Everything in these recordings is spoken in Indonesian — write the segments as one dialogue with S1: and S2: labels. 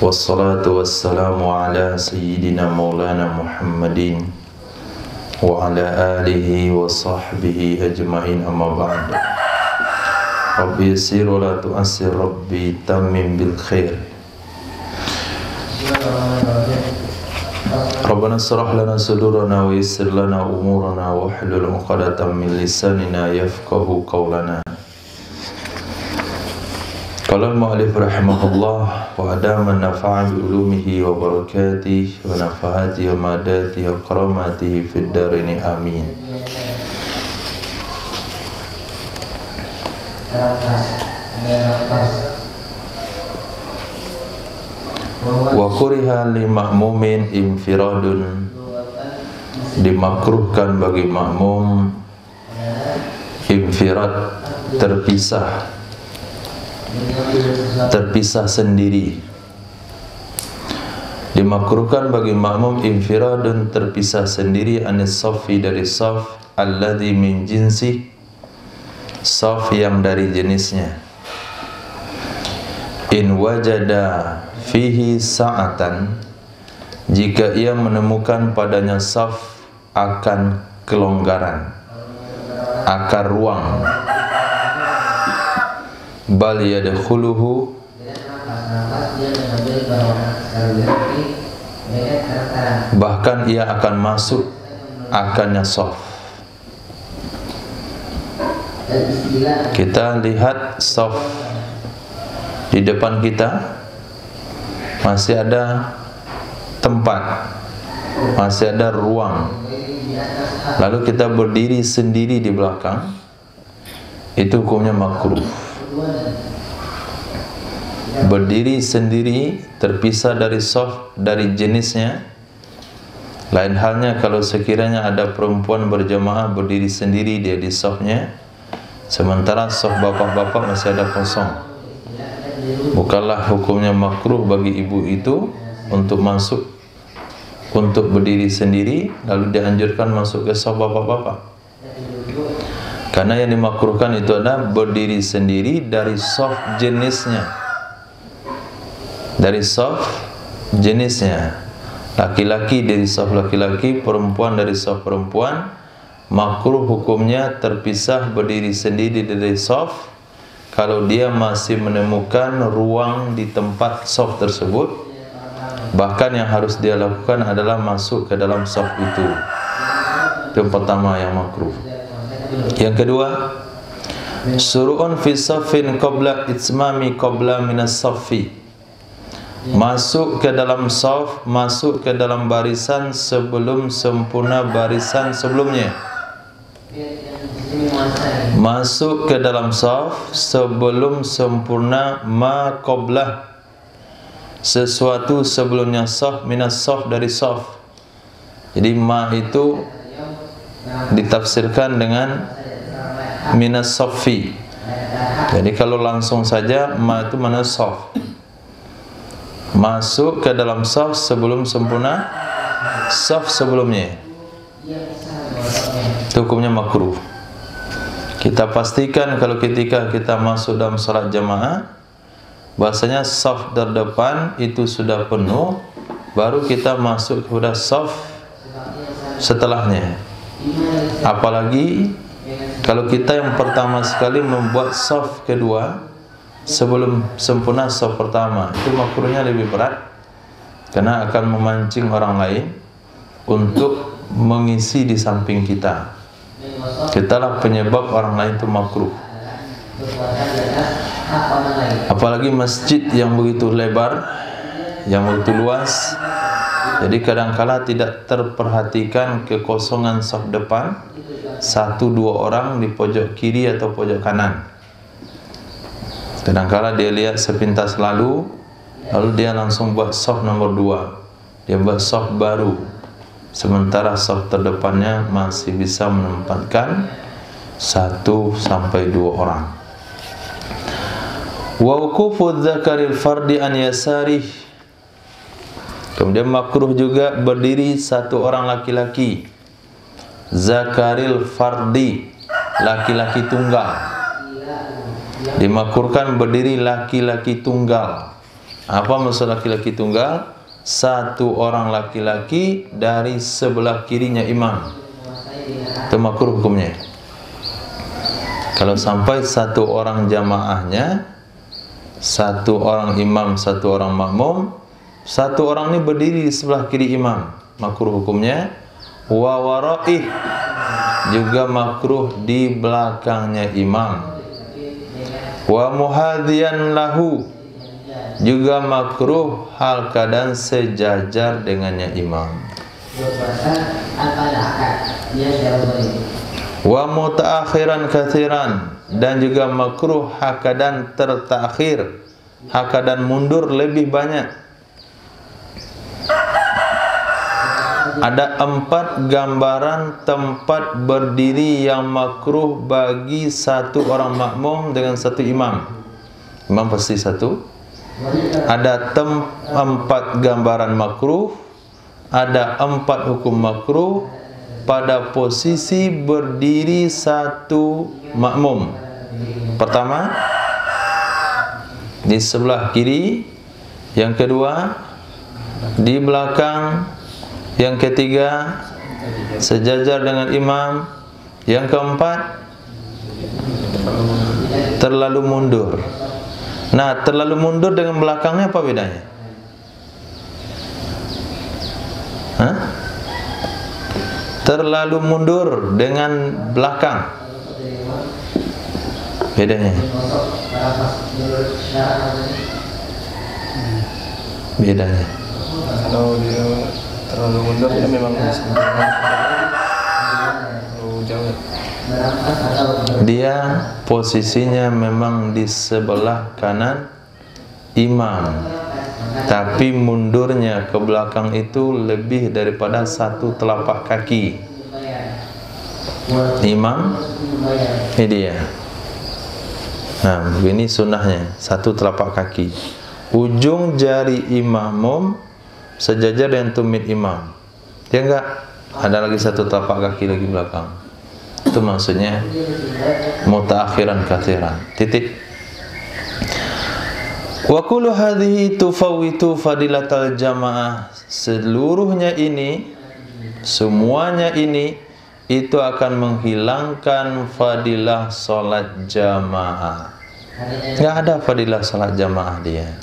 S1: Wassalatu wassalamu ala sayyidina maulana Muhammadin wa ala alihi wa sahbihi ajma'in, amma ba'd. Rabbi yassir wa la tu'assir, Rabbi tammim bil khair. Rabbana shrah lana sudurana wa yassir lana umurana wa hlul 'uqdatam min lisanina yafqahu qawlana. Qala al-mu'allif rahimahullah wa adama nafa'a bi ulumihi wa barakatihi wa nafa'atihi wa madatihi wa karamatihi fid darain, amin. Wa kuriha li ma'mumin infiradun, dimakruhkan bagi makmum infirad, terpisah sendiri. Dimakruhkan bagi makmum infiradun, terpisah sendiri, anis saffi, dari saf, alladhi min jinsi, saf yang dari jenisnya. In wajada fihi sa'atan, jika ia menemukan padanya saf akan kelonggaran, akan ruang. Bal yadkhuluhu, bahkan ia akan masuk akannya saf. Kita lihat saf di depan kita masih ada tempat, masih ada ruang, lalu kita berdiri sendiri di belakang, itu hukumnya makruh. Berdiri sendiri terpisah dari saf, dari jenisnya. Lain halnya kalau sekiranya ada perempuan berjamaah berdiri sendiri dia di safnya, sementara saf bapak-bapak masih ada kosong. Bukanlah hukumnya makruh bagi ibu itu untuk masuk, untuk berdiri sendiri, lalu dianjurkan masuk ke saf bapak-bapak. Karena yang dimakruhkan itu adalah berdiri sendiri dari saf jenisnya. Dari saf jenisnya. Laki-laki dari saf laki-laki, perempuan dari saf perempuan. Makruh hukumnya terpisah berdiri sendiri dari saf kalau dia masih menemukan ruang di tempat saf tersebut. Bahkan yang harus dia lakukan adalah masuk ke dalam saf itu. Itu yang pertama yang makruh. Yang kedua, suru'un fi saffin qabla itmami qabla minas saffi, masuk ke dalam saf, masuk ke dalam barisan sebelum sempurna barisan sebelumnya. Masuk ke dalam saf sebelum sempurna ma qablah, sesuatu sebelumnya saf, minas saf, dari saf. Jadi ma itu ditafsirkan dengan minas saffi. Jadi kalau langsung saja ma itu mana saf, masuk ke dalam saf sebelum sempurna saf sebelumnya, itu hukumnya makruh. Kita pastikan kalau ketika kita masuk dalam salat jamaah, bahasanya saf terdepan itu sudah penuh, baru kita masuk kepada saf setelahnya. Apalagi kalau kita yang pertama sekali membuat saf kedua sebelum sempurna saf pertama, itu makruhnya lebih berat karena akan memancing orang lain untuk mengisi di samping kita. Kitalah penyebab orang lain itu makruh. Apalagi masjid yang begitu lebar, yang begitu luas. Jadi kadangkala tidak terperhatikan kekosongan saf depan, 1-2 orang di pojok kiri atau pojok kanan. Kadangkala dia lihat sepintas lalu dia langsung buat saf nomor 2, dia buat saf baru, sementara saf terdepannya masih bisa menempatkan 1-2 orang. Wa wuqufu dzakaril fardi an yasarih, kemudian makruh juga berdiri 1 orang laki-laki, zakaril fardi, laki-laki tunggal. Dimakruhkan berdiri laki-laki tunggal Apa maksud laki-laki tunggal? Satu orang laki-laki dari sebelah kirinya imam. Itu makruh hukumnya. Kalau sampai satu orang jamaahnya, satu orang imam, satu orang makmum, satu orang ini berdiri di sebelah kiri imam, makruh hukumnya. Wa waraih, juga makruh di belakangnya imam. Wa muhadhiyan lahu, juga makruh hal keadaan sejajar dengannya imam. Wa mutaakhiran katsiran, dan juga makruh hakadan tertakhir, hakadan mundur lebih banyak. Ada 4 gambaran tempat berdiri yang makruh bagi satu orang makmum dengan satu imam. Imam pasti satu. Ada 4 gambaran makruh, ada 4 hukum makruh pada posisi berdiri satu makmum. Pertama, di sebelah kiri. Yang kedua, di belakang. Yang ketiga, sejajar dengan imam. Yang keempat, terlalu mundur. Nah, terlalu mundur dengan belakangnya apa bedanya? Hah? Terlalu mundur dengan belakang, bedanya? Bedanya?
S2: Kalau dia terlalu mundur, dia memang terlalu jauh.
S1: Dia posisinya memang di sebelah kanan imam, tapi mundurnya ke belakang itu lebih daripada 1 telapak kaki. Imam, ini dia. Nah, ini sunnahnya, 1 telapak kaki. Ujung jari imam sejajar dengan tumit imam. Dia enggak ada lagi 1 telapak kaki lagi belakang. Itu maksudnya mutaakhiran katsiran. Titik. Wa kullu hadhihi tufawwitu fadilatal jamaah. Seluruhnya ini, semuanya ini, itu akan menghilangkan fadilah salat jamaah. Enggak ada fadilah salat jamaah dia.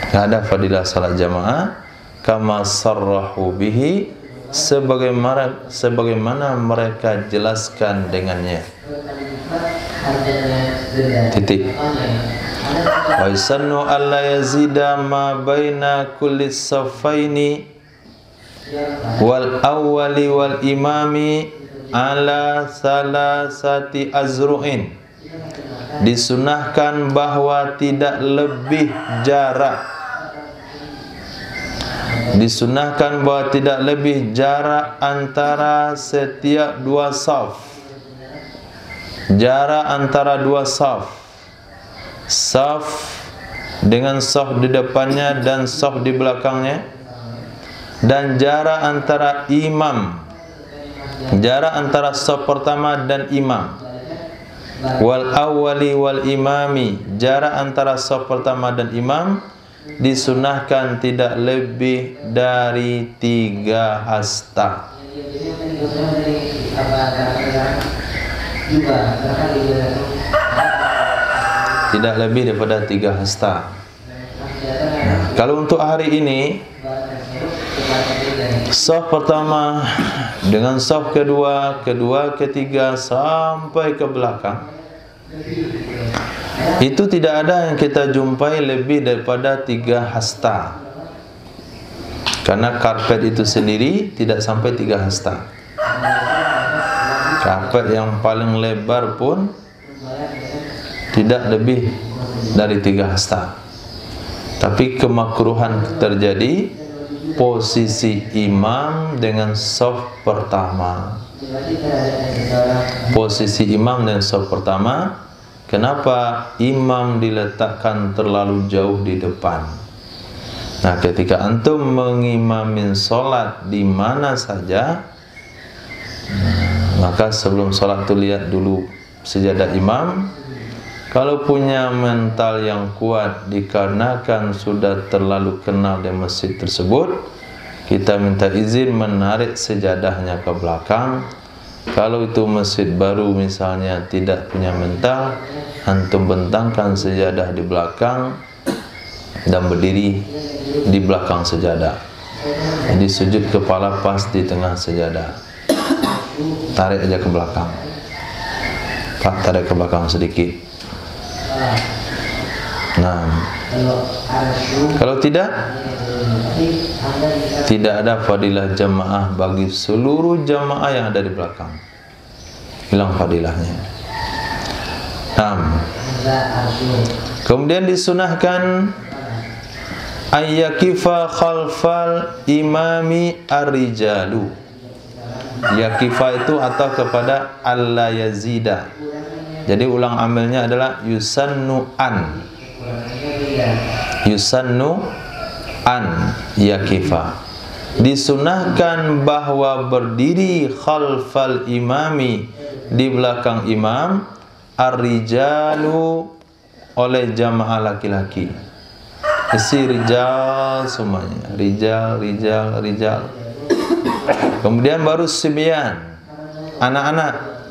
S1: Enggak ada fadilah salat jamaah kama sarrahu bihi, sebagaimana mereka jelaskan dengannya. Titik. Wa yusannu alla yazida ma baina kulli saffaini wal awwali wal imami ala salasati azru'in. Disunahkan bahwa tidak lebih jarak, disunahkan bahwa tidak lebih jarak antara setiap 2 saf. Jarak antara 2 saf. Saf dengan saf di depannya dan saf di belakangnya. Dan jarak antara imam, jarak antara saf pertama dan imam. Wal awwali wal imami, jarak antara saf pertama dan imam disunahkan tidak lebih dari 3 hasta. Tidak lebih daripada 3 hasta. Nah, kalau untuk hari ini, saf pertama dengan saf kedua, kedua, ketiga sampai ke belakang, itu tidak ada yang kita jumpai lebih daripada 3 hasta. Karena karpet itu sendiri tidak sampai 3 hasta. Karpet yang paling lebar pun tidak lebih dari 3 hasta. Tapi kemakruhan terjadi posisi imam dengan saf pertama. Posisi imam dengan saf pertama. Kenapa imam diletakkan terlalu jauh di depan? Nah, ketika antum mengimamin solat di mana saja, maka sebelum solat itu lihat dulu sejadah imam, Kalau punya mental yang kuat dikarenakan sudah terlalu kenal di masjid tersebut, kita minta izin menarik sejadahnya ke belakang. Kalau itu masjid baru misalnya tidak punya mental, antum bentangkan sejadah di belakang dan berdiri di belakang sejadah. Jadi sujud kepala pas di tengah sejadah. Tarik aja ke belakang. Pak, tarik ke belakang sedikit. Nah, kalau tidak ada fadilah jamaah bagi seluruh jamaah yang ada di belakang. Hilang fadilahnya. Nah, kemudian disunahkan ayyakifa khalfal imami ar-rijalu. Yakifa itu atau kepada alla yazida. Jadi ulang amilnya adalah yusannu an. Yusannu an yakifa. Disunahkan bahwa berdiri khalfal imami, di belakang imam, ar-rijalu, oleh jamaah laki-laki. Isi rijal semuanya. Rijal. Kemudian baru sibyan, anak-anak.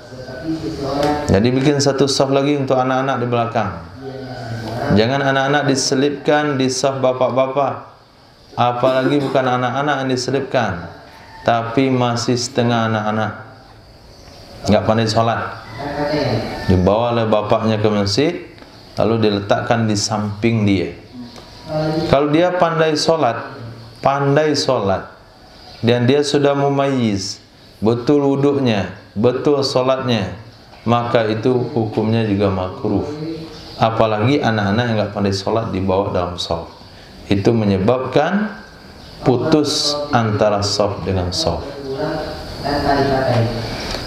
S1: Jadi bikin satu saf lagi untuk anak-anak di belakang. Jangan anak-anak diselipkan di saf bapak-bapak. Apalagi bukan anak-anak yang diselipkan, tapi masih setengah anak-anak, nggak pandai sholat. Dibawa oleh bapaknya ke masjid, lalu diletakkan di samping dia. Kalau dia pandai sholat, dan dia sudah mumayyiz, betul wuduknya, betul sholatnya, maka itu hukumnya juga makruh. Apalagi anak-anak yang nggak pandai sholat dibawa dalam shaf, itu menyebabkan putus antara shaf dengan shaf.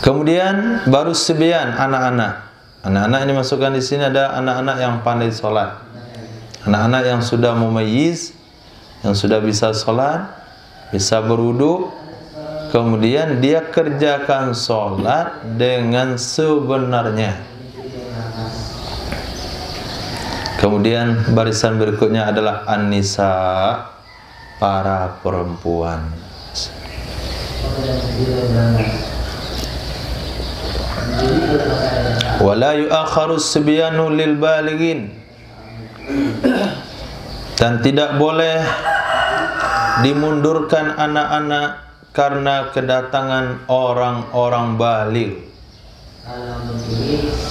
S1: Kemudian baru sibyan, anak-anak. Anak-anak ini masukkan di sini ada anak-anak yang pandai sholat, anak-anak yang sudah mumayyiz, yang sudah bisa sholat, bisa berwudu. Kemudian dia kerjakan sholat dengan sebenarnya. Kemudian barisan berikutnya adalah an-nisa, para perempuan. Wala yu'akharu sibyanu lil balighin. Dan tidak boleh dimundurkan anak-anak karena kedatangan orang-orang baligh.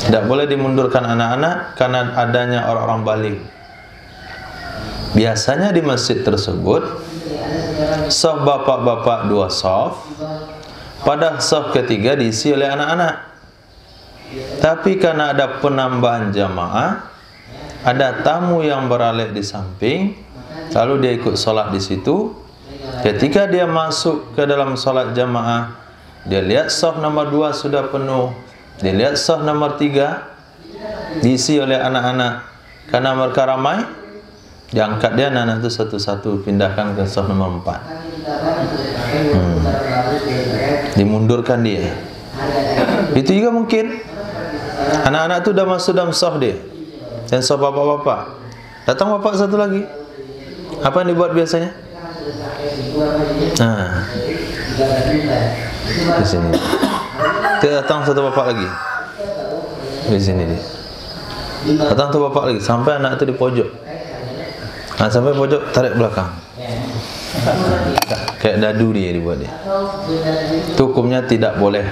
S1: Tidak boleh dimundurkan anak-anak karena adanya orang-orang baligh. Biasanya di masjid tersebut shaf bapak-bapak 2 shaf, pada shaf ketiga diisi oleh anak-anak. Tapi karena ada penambahan jamaah, ada tamu yang beralih di samping, lalu dia ikut sholat di situ. Ketika dia masuk ke dalam sholat jamaah, dia lihat shaf nomor 2 sudah penuh, dia lihat shaf nomor 3 diisi oleh anak-anak. Karena mereka ramai, diangkat dia anak-anak itu satu-satu, pindahkan ke shaf nomor 4. Dimundurkan dia. Itu juga mungkin anak-anak itu sudah masuk dalam shaf dia, dan shaf bapak-bapak. Datang bapak satu lagi, apa yang dibuat biasanya? Nah, di sini. Datang satu bapak lagi, di sini dia. Datang satu bapak lagi, sampai anak itu di pojok. Nah, sampai pojok, tarik belakang. Kayak dadu dia dibuat dia. Itu hukumnya tidak boleh.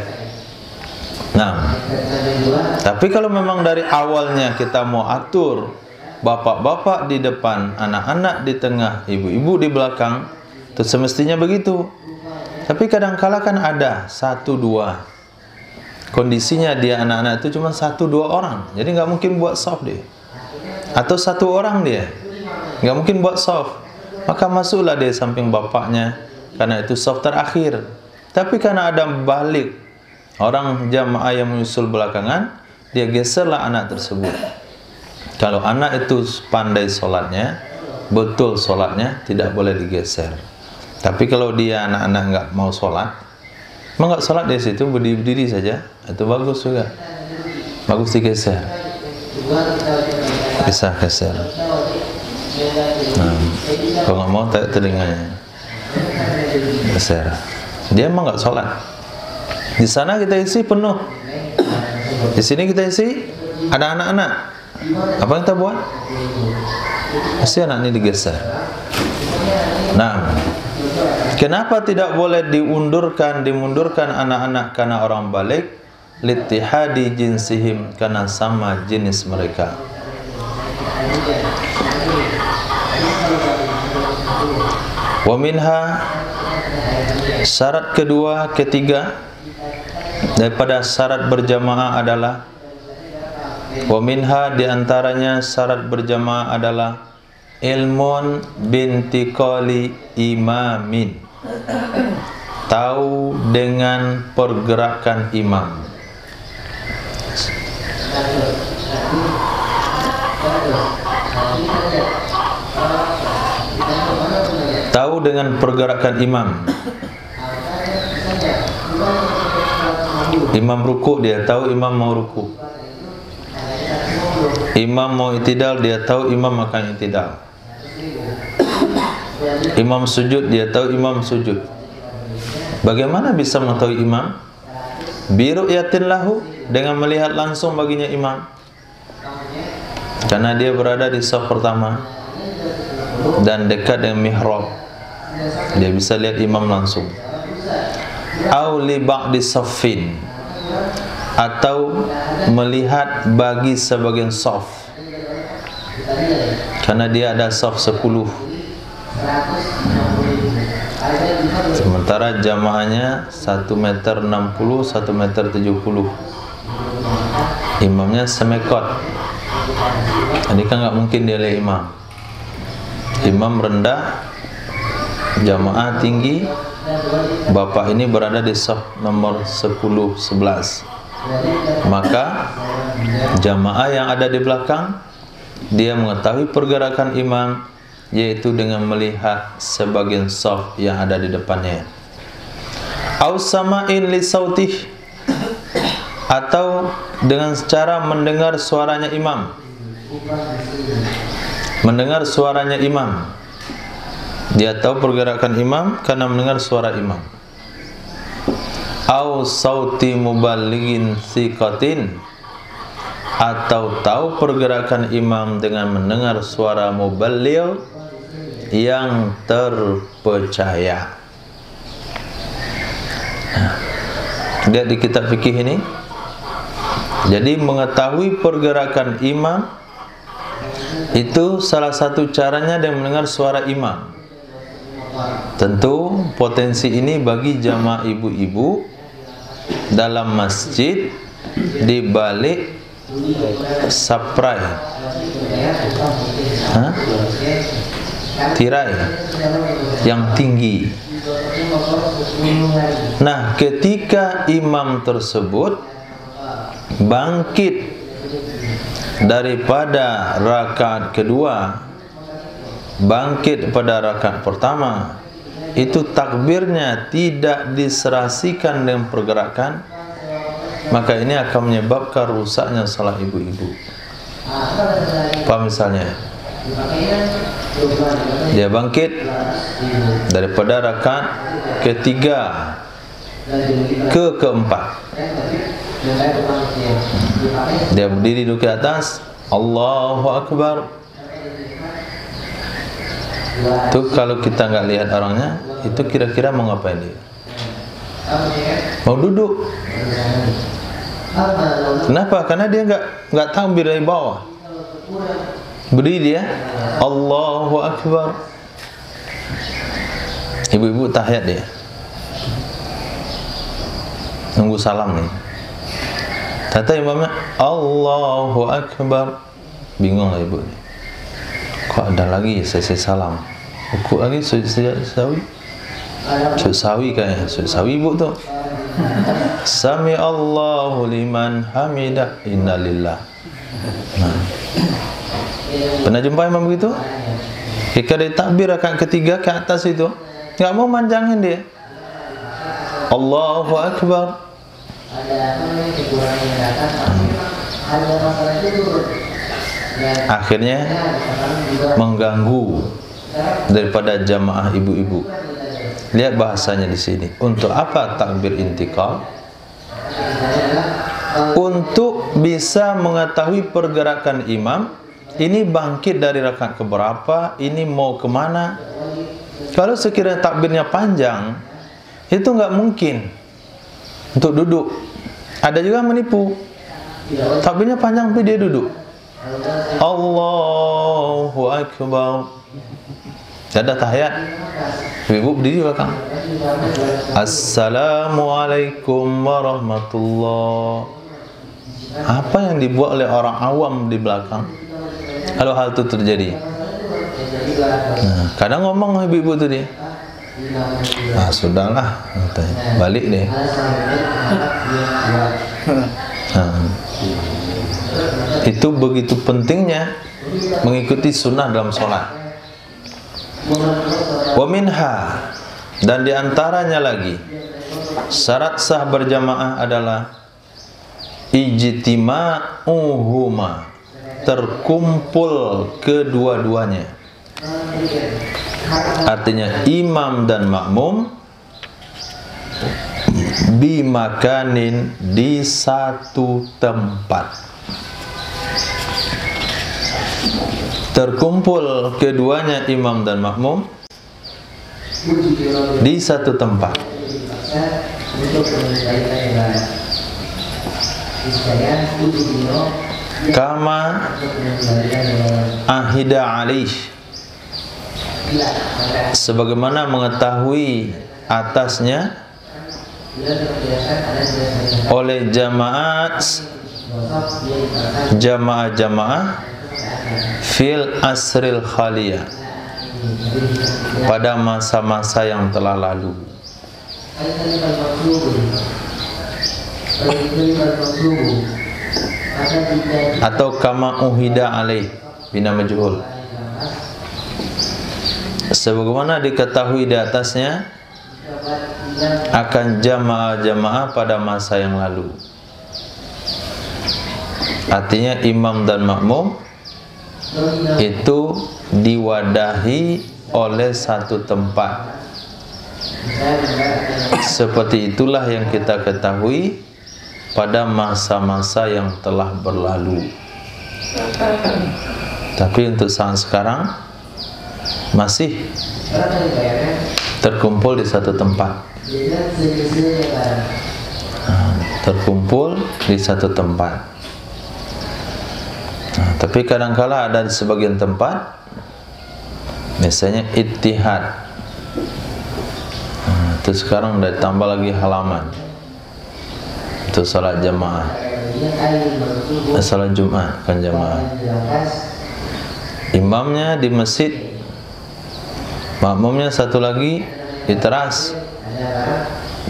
S1: Nah, tapi kalau memang dari awalnya kita mau atur bapak-bapak di depan, anak-anak di tengah, ibu-ibu di belakang, itu semestinya begitu. Tapi kadang-kala kan ada 1-2. Kondisinya dia anak-anak itu cuma 1-2 orang, jadi nggak mungkin buat shaf dia. Atau 1 orang dia, nggak mungkin buat shaf. Maka masuklah dia samping bapaknya, karena itu shaf terakhir. Tapi karena ada balik orang jamaah yang menyusul belakangan, dia geserlah anak tersebut. Kalau anak itu pandai sholatnya, betul sholatnya, tidak boleh digeser. Tapi kalau dia anak-anak nggak mau sholat, emang nggak sholat di situ, berdiri saja, itu bagus juga, bagus digeser. Bisa geser. Nah, kalau nggak mau tak telinganya. Geser. Dia emang nggak sholat. Di sana kita isi penuh. Di sini kita isi ada anak-anak. Apa yang kita buat? Pasti anak ini digeser. Nah, kenapa tidak boleh dimundurkan anak-anak karena orang balik? Littihadi jinsihim, karena sama jenis mereka. Wa minha, syarat kedua, ketiga daripada syarat berjamaah adalah, wa minha, diantaranya syarat berjamaah adalah ilmun bintiqali imamin, tahu dengan pergerakan imam. Tahu dengan pergerakan imam. Imam ruku, dia tahu imam mau ruku. Imam mau itidal, dia tahu imam akan itidal. Imam sujud, dia tahu imam sujud. Bagaimana bisa mengetahui imam? Biru'yatin lahu, dengan melihat langsung baginya imam. Karena dia berada di saf pertama dan dekat dengan mihrab, dia bisa lihat imam langsung. Au li ba'di saffin, atau melihat bagi sebagian saf, karena dia ada saf 10, sementara jamaahnya 1,60 meter, 1,70 meter. Imamnya semekot, jadi kan nggak mungkin dia lihat imam. Imam rendah, jamaah tinggi, bapak ini berada di saf nomor 10-11. Maka jamaah yang ada di belakang, dia mengetahui pergerakan imam, yaitu dengan melihat sebagian saf yang ada di depannya. Au sama'in li sautih, atau dengan cara mendengar suaranya imam. Mendengar suaranya imam, dia tahu pergerakan imam karena mendengar suara imam. Au sauti muballighin thiqatin, atau tahu pergerakan imam dengan mendengar suara muballigh yang terpercaya. Lihat di kitab fikih ini. Jadi mengetahui pergerakan imam itu salah satu caranya dengan mendengar suara imam. Tentu potensi ini bagi jamaah ibu-ibu dalam masjid di balik saprai, tirai yang tinggi. Nah, ketika imam tersebut bangkit daripada rakaat kedua, bangkit pada rakaat pertama, itu takbirnya tidak diserasikan dengan pergerakan, maka ini akan menyebabkan rusaknya salat ibu-ibu. Apa misalnya? Dia bangkit daripada rakaat ketiga ke keempat, dia berdiri duduk di atas, Allahu Akbar. Itu kalau kita nggak lihat orangnya, itu kira-kira mau ngapain dia? Mau duduk. Kenapa? Karena dia nggak takbir dari bawah. Berdiri dia, Allahu Akbar. Ibu-ibu tahiyat dia, nunggu salam nih. Kata imamnya Allahu Akbar, bingung lah ibu. Kok ada lagi sesi salam? Rukuk lagi sujud sawi. Sujud sawi kayaknya, sujud sawi ibu tuh. Sami Allahu liman hamidah, innalillah. Nah, pernah jumpa imam begitu? Ketika dia takbir rakaat ketiga ke atas itu, nggak mau manjangin dia. Allahu Akbar. akhirnya mengganggu daripada jamaah ibu-ibu. Lihat bahasanya di sini. Untuk apa takbir intikal? Untuk bisa mengetahui pergerakan imam. Ini bangkit dari rakaat keberapa, ini mau kemana. Kalau sekiranya takbirnya panjang, itu nggak mungkin untuk duduk. Ada juga menipu, takbirnya panjang tapi dia duduk. Allahu Akbar, ada tahiyat, ibu berdiri belakang. Assalamualaikum warahmatullah. Apa yang dibuat oleh orang awam di belakang kalau hal itu terjadi? Nah, kadang ngomong ibu-ibu tu dia, sudahlah, balik deh. Itu begitu pentingnya mengikuti sunnah dalam sholat. Wa minha, dan diantaranya lagi syarat sah berjamaah adalah ijtima'uhuma, terkumpul kedua-duanya. Artinya imam dan makmum bimakanin, di satu tempat. Terkumpul keduanya imam dan makmum di satu tempat. Kama ahida alaih, sebagaimana mengetahui atasnya oleh jamaah fil asril khaliyah, pada masa-masa yang telah lalu. Atau kama uhida alaih bina majhul, sebagaimana diketahui di atasnya akan jamaah-jamaah pada masa yang lalu. Artinya imam dan makmum itu diwadahi oleh satu tempat. Seperti itulah yang kita ketahui pada masa-masa yang telah berlalu. Tapi untuk saat sekarang masih terkumpul di satu tempat. Terkumpul di satu tempat. Tapi kadang-kala ada di sebagian tempat, misalnya ittihad. Terus sekarang udah tambah lagi halaman untuk salat jamaah, salat Jumat kan jamaah. Imamnya di masjid, makmumnya satu lagi di teras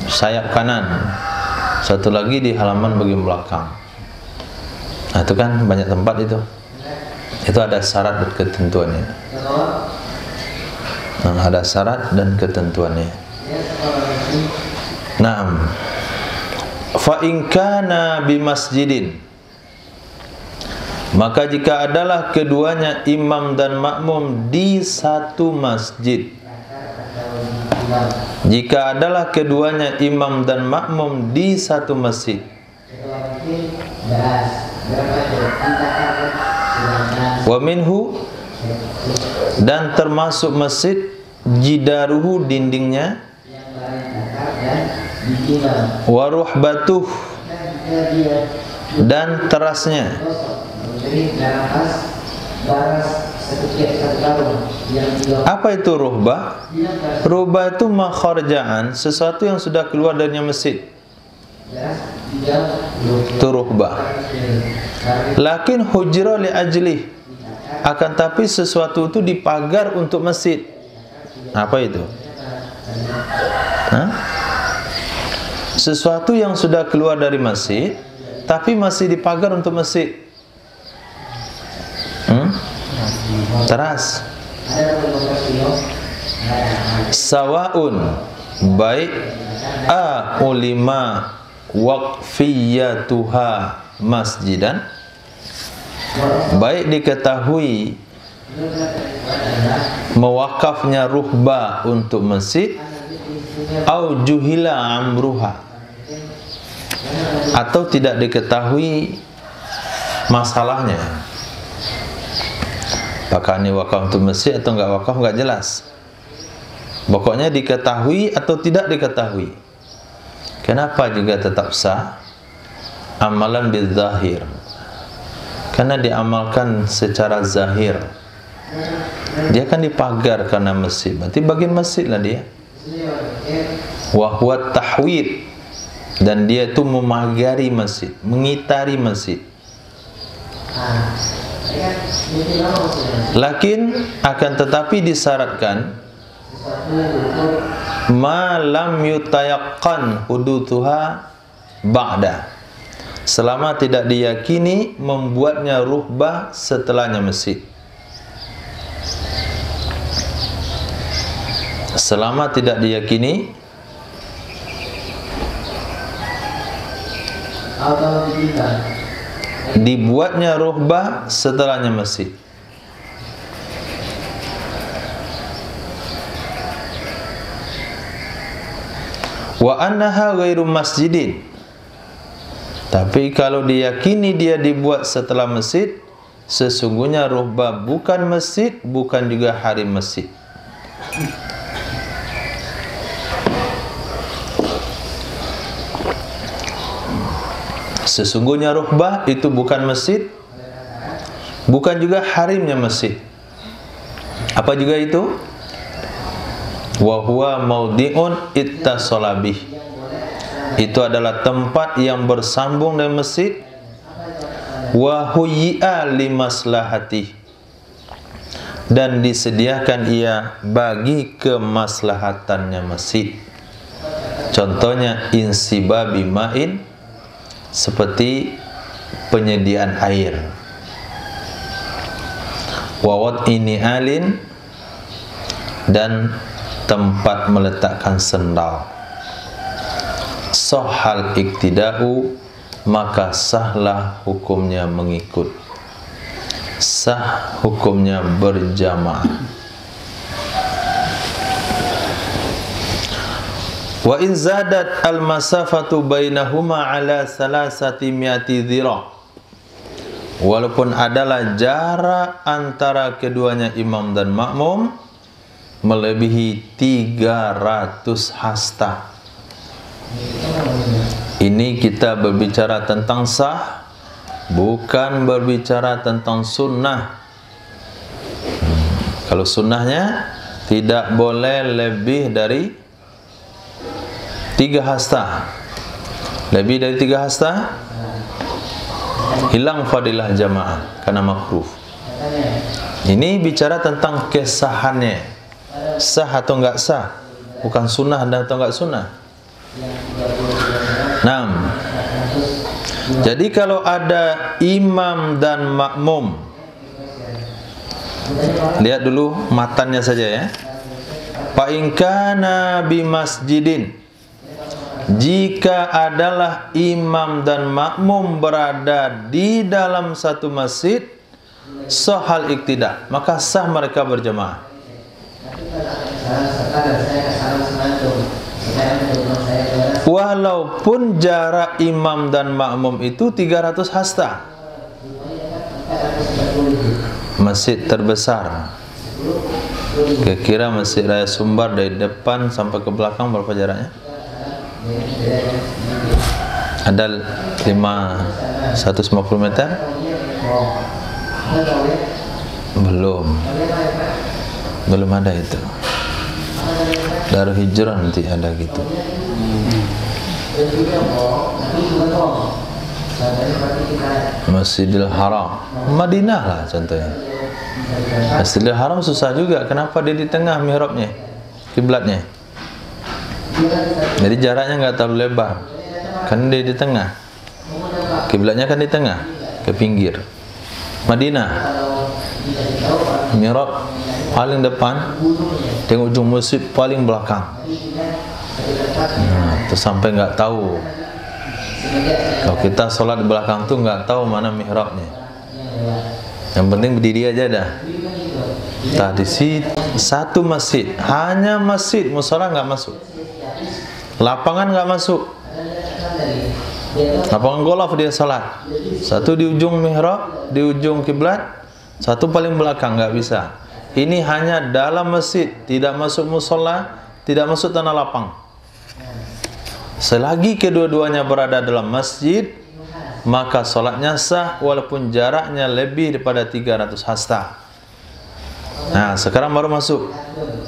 S1: sayap kanan, satu lagi di halaman bagian belakang. Nah, itu kan banyak tempat itu. Itu ada syarat dan ketentuannya. Ada syarat dan ketentuannya. Naam. Fa in kana bi masjidin, maka jika adalah keduanya imam dan makmum di satu masjid. Jika adalah keduanya imam dan makmum di satu masjid. Wa minhu, dan termasuk masjid jidaruhu, dindingnya, wa ruhbatuh, dan terasnya. Apa itu ruhbah? Ruhbah itu makharjaan, sesuatu yang sudah keluar dari masjid. Itu ruhbah. Lakin hujra li ajlih, akan tapi sesuatu itu dipagar untuk masjid. Apa itu? Sesuatu yang sudah keluar dari masjid tapi masih dipagar untuk masjid. Teras. Sawaun, baik ulima waqfiyatuha masjidan, baik diketahui mewakafnya ruhbah untuk masjid, au juhila amruha, atau tidak diketahui masalahnya. Apakah ini wakaf untuk masjid atau enggak wakaf, enggak jelas. Pokoknya diketahui atau tidak diketahui. Kenapa juga tetap sah? Amalan bidzahir, karena diamalkan secara zahir. Dia kan dipagar karena masjid, berarti bagian masjid lah dia. Wa huwa tahwid, dan dia itu memagari masjid, mengitari masjid. Lakin akan tetapi disyaratkan ma lam yutayaqqan hudutsuha ba'da, selama tidak diyakini membuatnya ruhbah setelahnya masjid. Selama tidak diyakini dibuatnya ruhbah setelahnya masjid. Wa annaha ghairu masjidin, tapi kalau diyakini dia dibuat setelah masjid, sesungguhnya ruhbah bukan masjid, bukan juga harim masjid. Sesungguhnya ruhbah itu bukan masjid, bukan juga harimnya masjid. Apa juga itu? Wa huwa maudhi'un ittasala bih, itu adalah tempat yang bersambung dengan masjid. Wa huyyi'a limaslahati, dan disediakan ia bagi kemaslahatannya masjid. Contohnya insibabi ma'in, seperti penyediaan air. Wa wad'ini alin, dan tempat meletakkan sendal. Sahal iktida'u, maka sahlah hukumnya mengikut. Sah hukumnya berjamaah. Wa in zadat al-masafatu bainahuma ala salasati mi'ati dhira', walaupun adalah jarak antara keduanya imam dan makmum melebihi 300 hasta. Ini kita berbicara tentang sah, bukan berbicara tentang sunnah. Kalau sunnahnya tidak boleh lebih dari 3 hasta. Lebih dari 3 hasta hilang fadilah jamaah karena makruh. Ini bicara tentang kesahannya, sah atau enggak sah, bukan sunnah atau enggak sunnah. Nah, jadi kalau ada imam dan makmum, lihat dulu matannya saja ya. Fa in kana bi masjidin, jika adalah imam dan makmum berada di dalam satu masjid, sahal iktida, maka sah mereka berjamaah. Walaupun jarak imam dan makmum itu 300 hasta. Masjid terbesar, kira-kira Masjid Raya Sumbar dari depan sampai ke belakang berapa jaraknya? Ada 150 meter? Belum ada itu. Darul Hijrah nanti ada gitu. Masjidil Haram, Madinah lah contohnya. Masjidil Haram susah juga. Kenapa dia di tengah mihrabnya, kiblatnya? Jadi jaraknya nggak terlalu lebar, kan dia di tengah. Kiblatnya kan di tengah, ke pinggir. Madinah, mihrab paling depan, tengok ujung masjid paling belakang. Terus sampai nggak tahu. Kalau kita sholat di belakang tuh nggak tahu mana mihrabnya. Yang penting berdiri aja dah. Tadi satu masjid, hanya masjid, musola nggak masuk, lapangan nggak masuk, lapangan golf dia salat. Satu di ujung mihrab, di ujung kiblat, satu paling belakang, nggak bisa. Ini hanya dalam masjid, tidak masuk musola, tidak masuk tanah lapang. Selagi kedua-duanya berada dalam masjid, maka sholatnya sah walaupun jaraknya lebih daripada 300 hasta. Nah, sekarang baru masuk.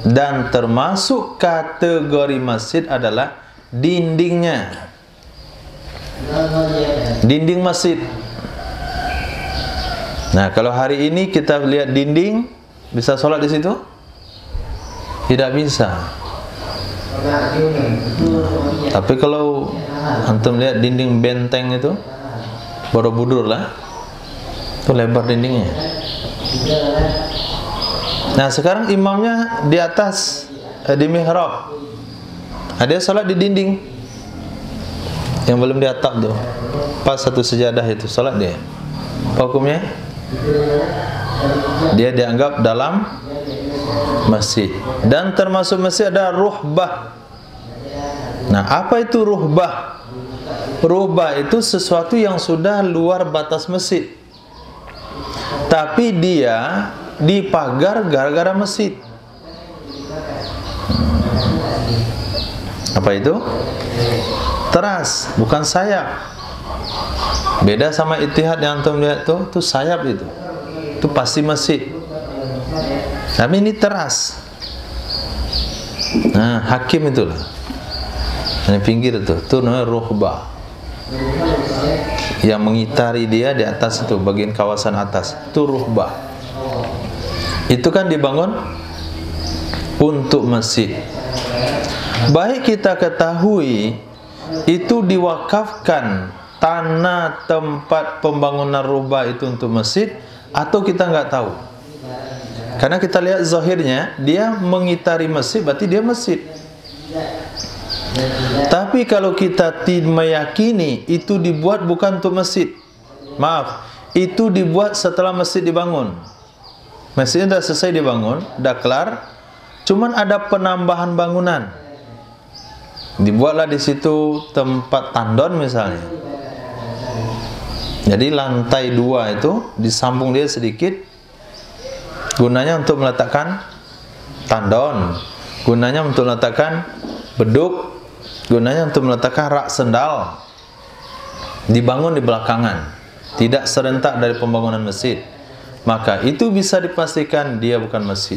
S1: Dan termasuk kategori masjid adalah dindingnya. Dinding masjid. Nah, kalau hari ini kita lihat dinding, bisa sholat di situ? Tidak bisa. Tapi kalau antum lihat dinding benteng itu, Borobudur lah, itu lebar dindingnya. Nah, sekarang imamnya di atas, di mihrab. Dia sholat di dinding yang belum di atap tuh, pas satu sejadah itu sholat dia. Hukumnya dia dianggap dalam masjid. Dan termasuk masjid ada ruhbah. Nah, apa itu ruhbah? Ruhbah itu sesuatu yang sudah luar batas masjid, tapi dia dipagar gara-gara masjid. Apa itu? Teras, bukan sayap. Beda sama Ittihad yang antum lihat tuh, itu sayap itu. Itu pasti masjid. Tapi ini teras. Nah, hakim itulah. Ini pinggir itu namanya ruhbah. Yang mengitari dia di atas itu, bagian kawasan atas, itu ruhbah. Itu kan dibangun untuk masjid. Baik kita ketahui itu diwakafkan tanah tempat pembangunan ruhbah itu untuk masjid, atau kita nggak tahu. Karena kita lihat zahirnya dia mengitari masjid, berarti dia masjid. Tapi kalau kita meyakini itu dibuat bukan untuk masjid, maaf, itu dibuat setelah masjid dibangun. Masjidnya sudah selesai dibangun, sudah kelar, cuman ada penambahan bangunan. Dibuatlah di situ tempat tandon misalnya. Jadi lantai 2 itu disambung dia sedikit, gunanya untuk meletakkan tandon, gunanya untuk meletakkan beduk, gunanya untuk meletakkan rak sendal. Dibangun di belakangan, tidak serentak dari pembangunan masjid. Maka itu bisa dipastikan dia bukan masjid.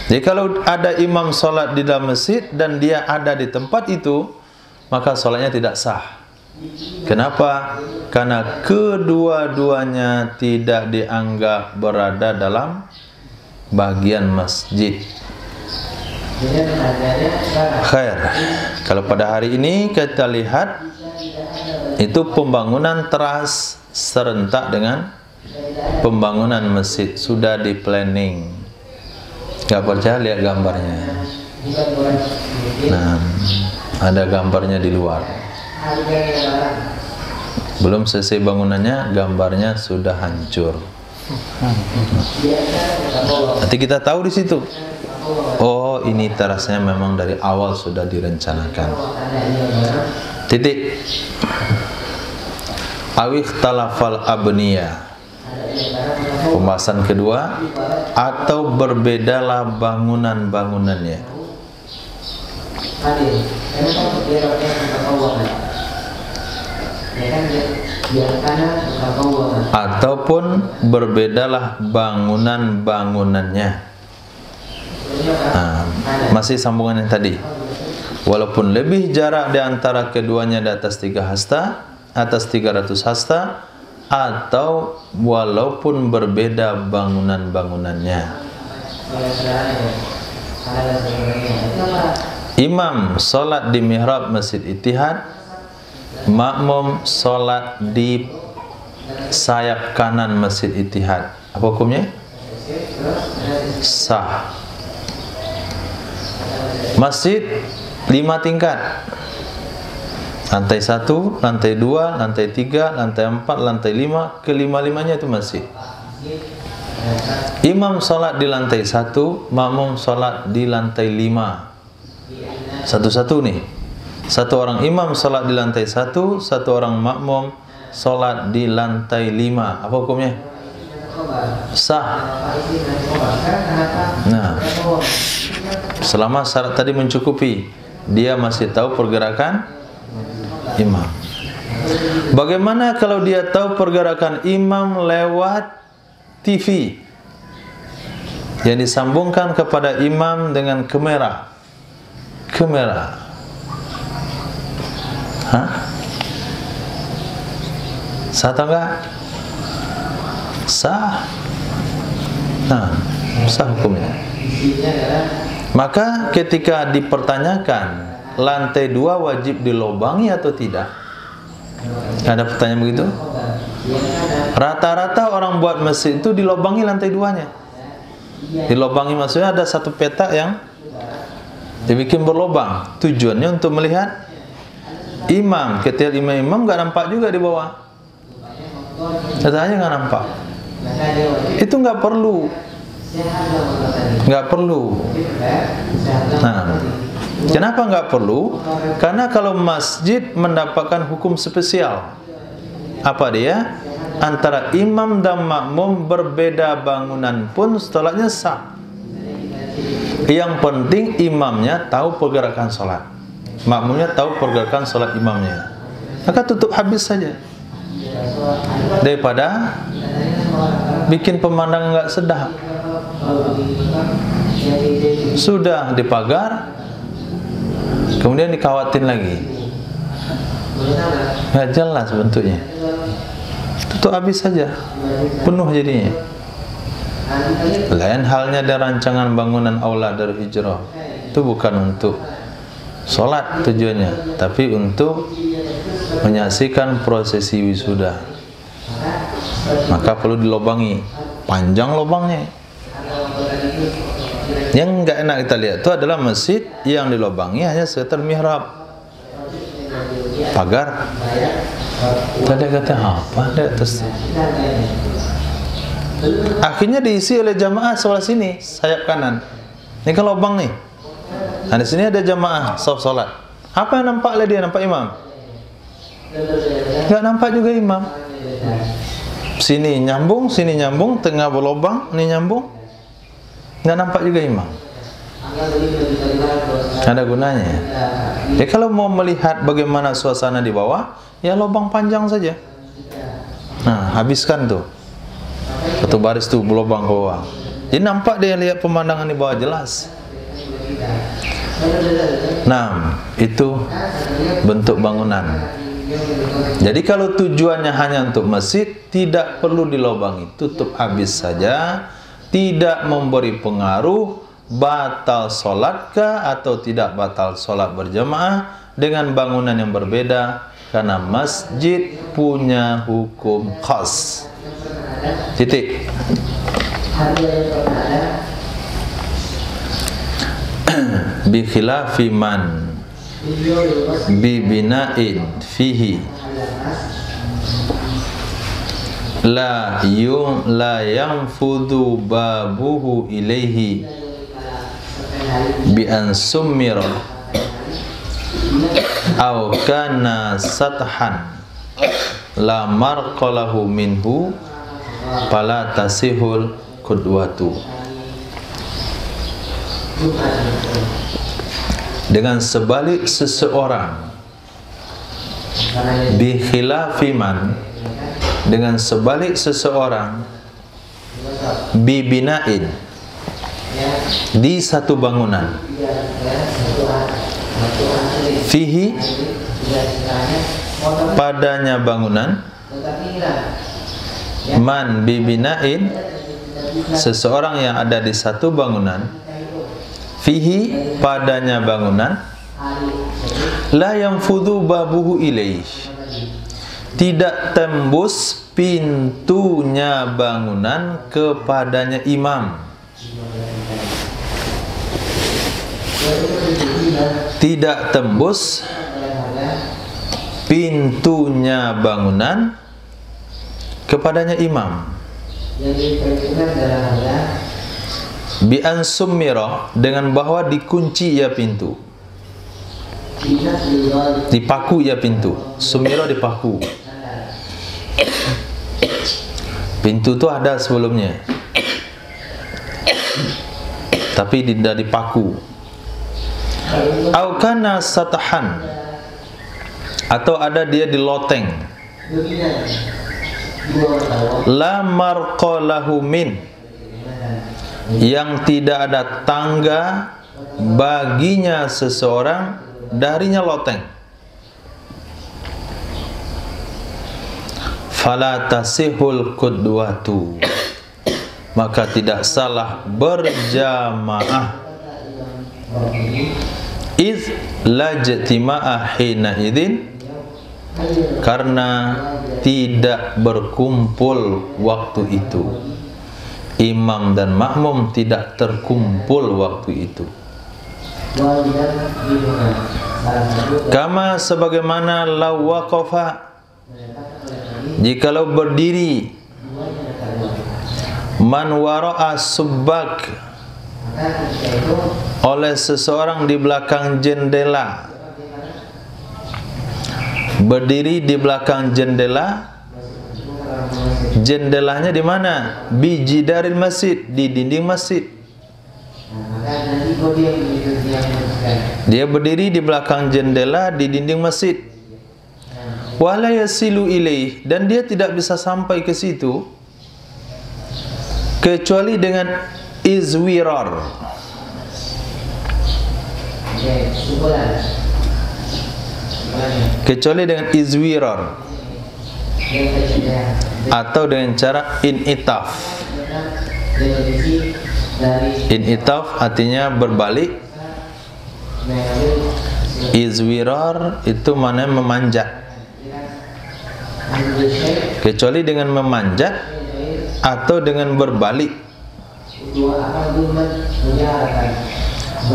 S1: Jadi kalau ada imam sholat di dalam masjid dan dia ada di tempat itu, maka sholatnya tidak sah. Kenapa? Karena kedua-duanya tidak dianggap berada dalam bagian masjid. Khair. Kalau pada hari ini kita lihat itu pembangunan teras serentak dengan pembangunan masjid, sudah di planning. Gak percaya, lihat gambarnya. Nah, ada gambarnya di luar. Belum selesai bangunannya, gambarnya sudah hancur. Nanti kita tahu di situ. Oh, ini terasnya memang dari awal sudah direncanakan. Titik. Awih talafal abniyah. Pembahasan kedua, atau berbedalah bangunan-bangunannya. Ataupun berbedalah bangunan-bangunannya. Nah, masih sambungan yang tadi. Walaupun lebih jarak di antara keduanya di atas 3 hasta, atas 300 hasta, atau walaupun berbeda bangunan-bangunannya. Imam sholat di mihrab Masjid Ittihad, makmum sholat di sayap kanan Masjid Ittihad. Apa hukumnya? Sah. Masjid 5 tingkat. Lantai 1, lantai 2, lantai 3, lantai 4, lantai 5, kelima-limanya itu masjid. Imam sholat di lantai 1, makmum sholat di lantai 5. Satu-satu nih. Satu orang imam sholat di lantai 1, satu orang makmum sholat di lantai 5. Apa hukumnya? Sah. Nah, selama syarat tadi mencukupi, dia masih tahu pergerakan imam. Bagaimana kalau dia tahu pergerakan imam lewat TV yang disambungkan kepada imam dengan kamera? Hah? Sah atau enggak? Sah. Nah, sah hukumnya. Maka ketika dipertanyakan lantai 2 wajib dilobangi atau tidak, ada pertanyaan begitu? Rata-rata orang buat masjid itu dilobangi lantai 2-nya. Dilobangi maksudnya ada satu petak yang dibikin berlobang. Tujuannya untuk melihat imam. Ketika imam nggak nampak juga di bawah. Katanya nggak nampak. Itu nggak perlu. Nah, kenapa nggak perlu? Karena kalau masjid mendapatkan hukum spesial. Apa dia? Antara imam dan makmum berbeda bangunan pun sholatnya sah. Yang penting imamnya tahu pergerakan sholat, makmumnya tahu pergerakan sholat imamnya. Maka tutup habis saja, daripada bikin pemandangan nggak sedap. Sudah dipagar, kemudian dikawatin lagi, nggak jelas bentuknya. Tutup habis saja, penuh jadinya. Lain halnya dengan rancangan bangunan aula Darul Hijrah. Itu bukan untuk sholat tujuannya, tapi untuk menyaksikan prosesi wisuda. Maka perlu dilobangi, panjang lubangnya. Yang nggak enak kita lihat itu adalah masjid yang dilobangi hanya sekitar mihrab, pagar. Tadi kata apa? Ada atas. Akhirnya diisi oleh jamaah sebelah sini, sayap kanan. Ini kan lubang nih. Nah, di sini ada jamaah sholat. Apa yang nampak oleh dia? Nampak imam? Nggak nampak juga imam. Sini nyambung, tengah berlubang, ini nyambung. Nggak nampak juga imam. Ada gunanya. Jadi kalau mau melihat bagaimana suasana di bawah, ya lubang panjang saja. Nah, habiskan tuh. Satu baris tuh berlubang ke bawah. Jadi nampak dia lihat pemandangan di bawah jelas. Nah, itu bentuk bangunan. Jadi kalau tujuannya hanya untuk masjid, tidak perlu dilobangi, tutup habis saja. Tidak memberi pengaruh batal sholatkah atau tidak batal sholat berjamaah dengan bangunan yang berbeda, karena masjid punya hukum khas. Titik. Bi khilafi man bi bina'in fihi la yanfudu babuhu ilaihi bi an summira aw kana sathan la marqalahu minhu fala tasihul qudwatu. Dengan sebalik seseorang, bi khilafi man, dengan sebalik seseorang, bi bina'in, di satu bangunan, fihi, padanya bangunan, man bi bina'in, seseorang yang ada di satu bangunan, fihi, padanya bangunan, la yanfudhu babuhu ilaih, tidak tembus pintunya bangunan kepadanya imam. Tidak tembus pintunya bangunan kepadanya imam. Bi an summira, dengan bahwa dikunci ia pintu, dipaku ia pintu. Summira dipaku. Pintu itu ada sebelumnya, tapi tidak dipaku. Au kana satahan, atau ada dia di loteng. La marqalahu min, yang tidak ada tangga baginya seseorang darinya loteng. Fala tasihul qudwatu, maka tidak salah berjamaah. Iz lajtima'a hina idzin, karena tidak berkumpul waktu itu. Imam dan makmum tidak terkumpul waktu itu. Kama sebagaimana law waqafa, jikalau berdiri, man wara'a subbak, oleh seseorang di belakang jendela. Berdiri di belakang jendela. Jendelanya di mana? Bijidaril masjid, di dinding masjid. Dia berdiri di belakang jendela di dinding masjid. Wala yasilu ilaih, dan dia tidak bisa sampai ke situ kecuali dengan izwirar. Kecuali dengan izwirar, atau dengan cara initaf. Initaf artinya berbalik. Izwirar itu mana memanjat. Kecuali dengan memanjat atau dengan berbalik.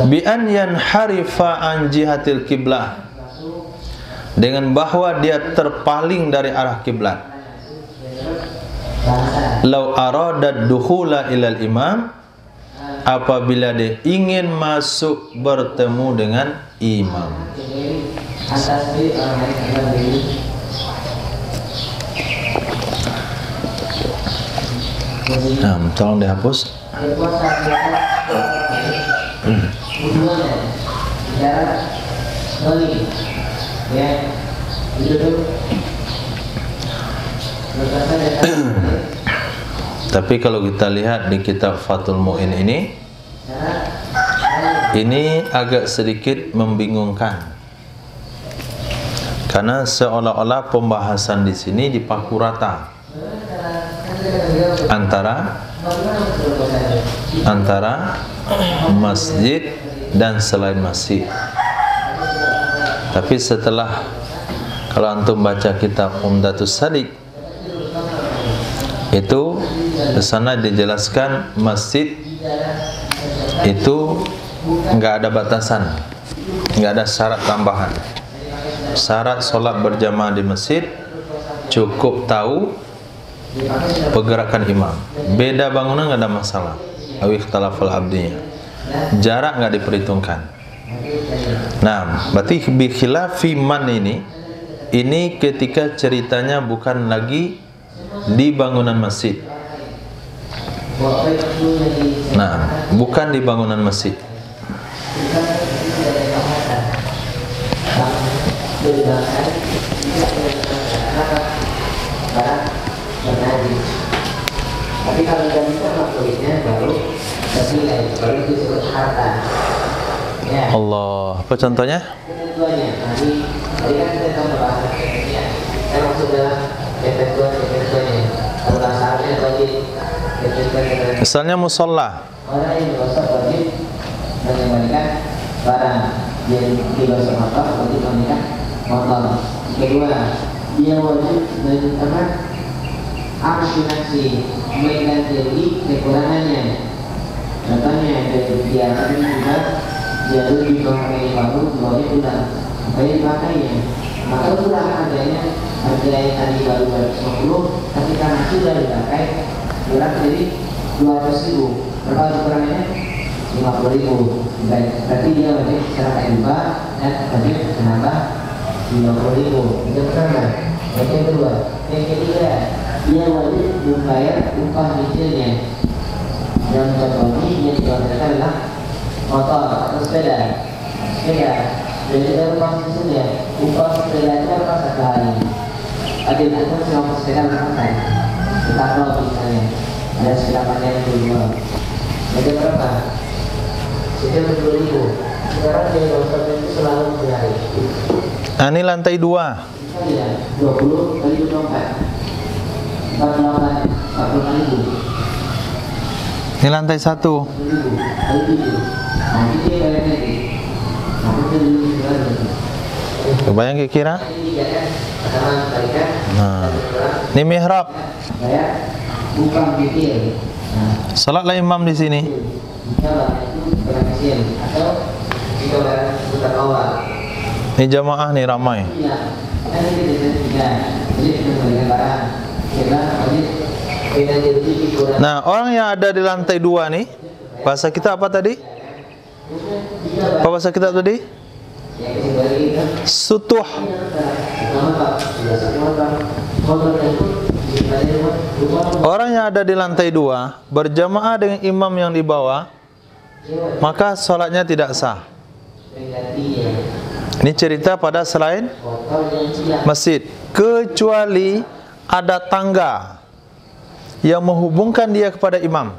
S1: Bi an yanharifa an jihatil qiblah, dengan bahwa dia terpaling dari arah kiblat. Lau arada dukhula ilal imam, apabila dia ingin masuk bertemu dengan imam. Nah, tolong dihapus. Tapi kalau kita lihat di kitab Fathul Mu'in ini agak sedikit membingungkan, karena seolah-olah pembahasan di sini dipaku rata antara masjid dan selain masjid. Tapi setelah, kalau antum baca kitab Umdatus Salik, itu di sana dijelaskan masjid itu enggak ada batasan, enggak ada syarat tambahan. Syarat sholat berjamaah di masjid cukup tahu pergerakan imam. Beda bangunan enggak ada masalah. Awi ikhtalafal abdinya. Jarak enggak diperhitungkan. Nah, berarti bi khilafi man ini ketika ceritanya bukan lagi di bangunan masjid. Nah, bukan di bangunan masjid.
S3: Tapi kalau kita bisa maksudnya baru bernilai, baru itu disebut harta. Ya.
S1: Allah, apa contohnya?
S3: Contohnya, tadi kan kita tahu bahasa ya. Saya maksud dalam efek-efeknya. Kalau bahasanya wajib, efek-efek.
S1: Misalnya musolla.
S3: Orang yang berdosa wajib mengembalikan barang. Dia berdosa motor, wajib mengembalikan motor. Kedua, dia wajib menentukan akumulasi, mengganti kekurangannya. Contohnya dia akan juga dia lebih memakai baru, barunya sudah banyak dipakainya. Maka sudah harga yang tadi baru 150, ketika sudah dipakai kurang jadi 200.000. Berapa ukurannya? 50.000. Berarti dia wajib serahkan riba dan wajib menambah 50.000. Itu pertama. Yang kedua, yang ketiga, dia wajib membayar upah nyicilnya. Yang contoh ini yang dijualkan adalah motor atau sepeda. Jadi kita upah nyicilnya. Upah sepeda itu apa sehari? Ada yang sama sepeda makan. Kita tahu misalnya ada sepeda panjang yang dijual. Jadi berapa? Sudah 10.000. Sekarang dia motor itu selalu berhari.
S1: Nah, ini lantai 2.
S3: 20 kali 24. 48.000.
S1: Ini lantai 1.
S3: 10.000 kali 7. Nanti dia bayar lagi. Nanti dia beli lagi.
S1: Kebayang kira-kira? Nah, ini mihrab.
S3: Bayar bukan mikir.
S1: Salatlah imam di sini. Ini jamaah nih ramai. Nah, orang yang ada di lantai 2 nih, bahasa kita apa tadi? Apa bahasa kita tadi? Sutuh. Orang yang ada di lantai 2 berjamaah dengan imam yang di bawah, maka sholatnya tidak sah. Ini cerita pada selain masjid, kecuali ada tangga yang menghubungkan dia kepada imam.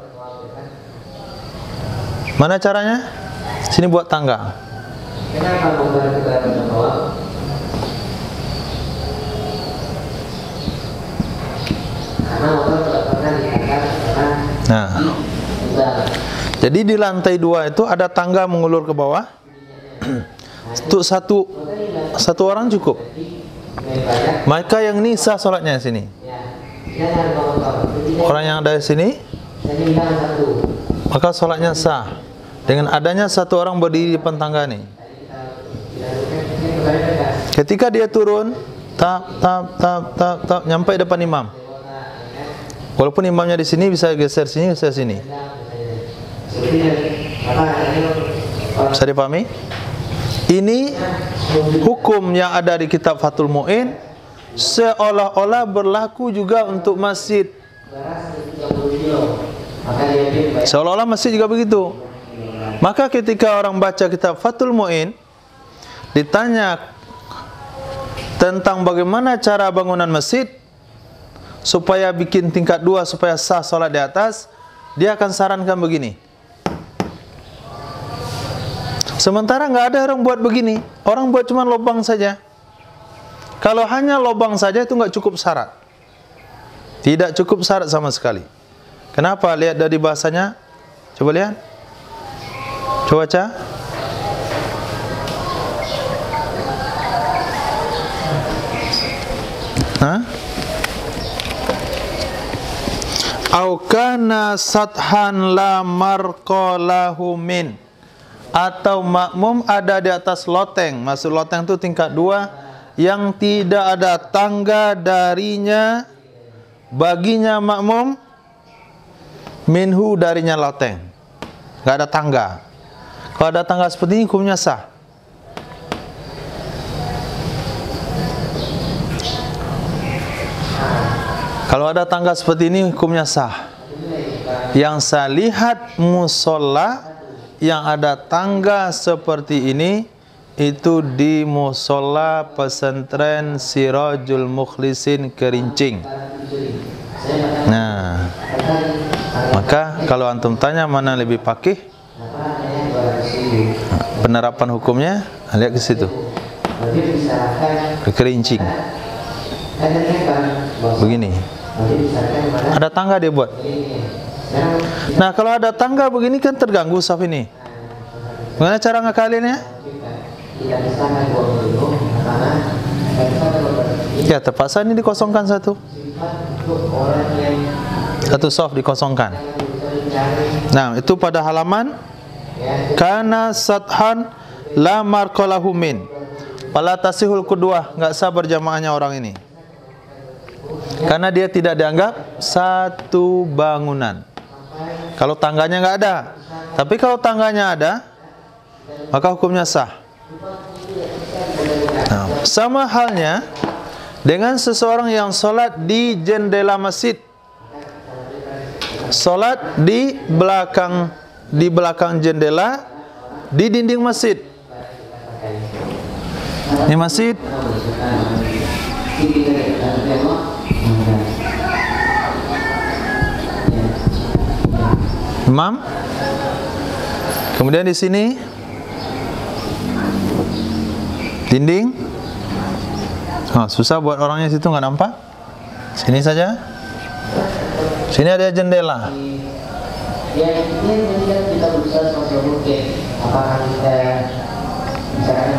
S1: Mana caranya? Sini buat tangga.
S3: Kenapa membayar kepada bawah? Karena motor tidak pernah dikatakan.
S1: Nah, jadi di lantai 2 itu ada tangga mengulur ke bawah. Untuk satu orang cukup. Maka yang ini sah sholatnya di sini. Orang yang ada di sini, maka sholatnya sah dengan adanya satu orang berdiri di depan tangga nih. Ketika dia turun, tap nyampe depan imam. Walaupun imamnya di sini, bisa geser sini, geser sini. Bisa dipahami? Ini hukum yang ada di kitab Fathul Mu'in seolah-olah berlaku juga untuk masjid. Seolah-olah masjid juga begitu. Maka ketika orang baca kitab Fathul Mu'in, ditanya tentang bagaimana cara bangunan masjid supaya bikin tingkat 2 supaya sah sholat di atas, dia akan sarankan begini. Sementara nggak ada orang buat begini, orang buat cuma lubang saja. Kalau hanya lubang saja itu nggak cukup syarat, tidak cukup syarat sama sekali. Kenapa? Lihat dari bahasanya, coba lihat, coba baca. Au kana sathan la marqalahu min, atau makmum ada di atas loteng. Maksud loteng itu tingkat 2 yang tidak ada tangga darinya baginya makmum, minhu darinya loteng, nggak ada tangga. Kalau ada tangga seperti ini hukumnya sah. Kalau ada tangga seperti ini hukumnya sah. Yang saya lihat musola yang ada tangga seperti ini itu di musola pesantren Sirajul Mukhlisin Kerincing. Nah, maka kalau antum tanya mana lebih pakih penerapan hukumnya, lihat ke situ, ke Kerincing. Begini, ada tangga dia buat. Nah, kalau ada tangga begini kan terganggu saf ini. Bagaimana cara ngakalinnya? Ya, terpaksa ini dikosongkan satu saf dikosongkan. Nah, itu pada halaman kana sathan la marqalahu min. Pala tasihul kedua, nggak sah berjamaahnya orang ini. Karena dia tidak dianggap satu bangunan. Kalau tangganya nggak ada. Tapi kalau tangganya ada, maka hukumnya sah. Nah, sama halnya dengan seseorang yang sholat di jendela masjid, sholat di belakang jendela, di dinding masjid. Ini masjid. Imam. Kemudian di sini dinding. Oh, susah buat orangnya situ nggak nampak. Sini saja. Sini ada jendela.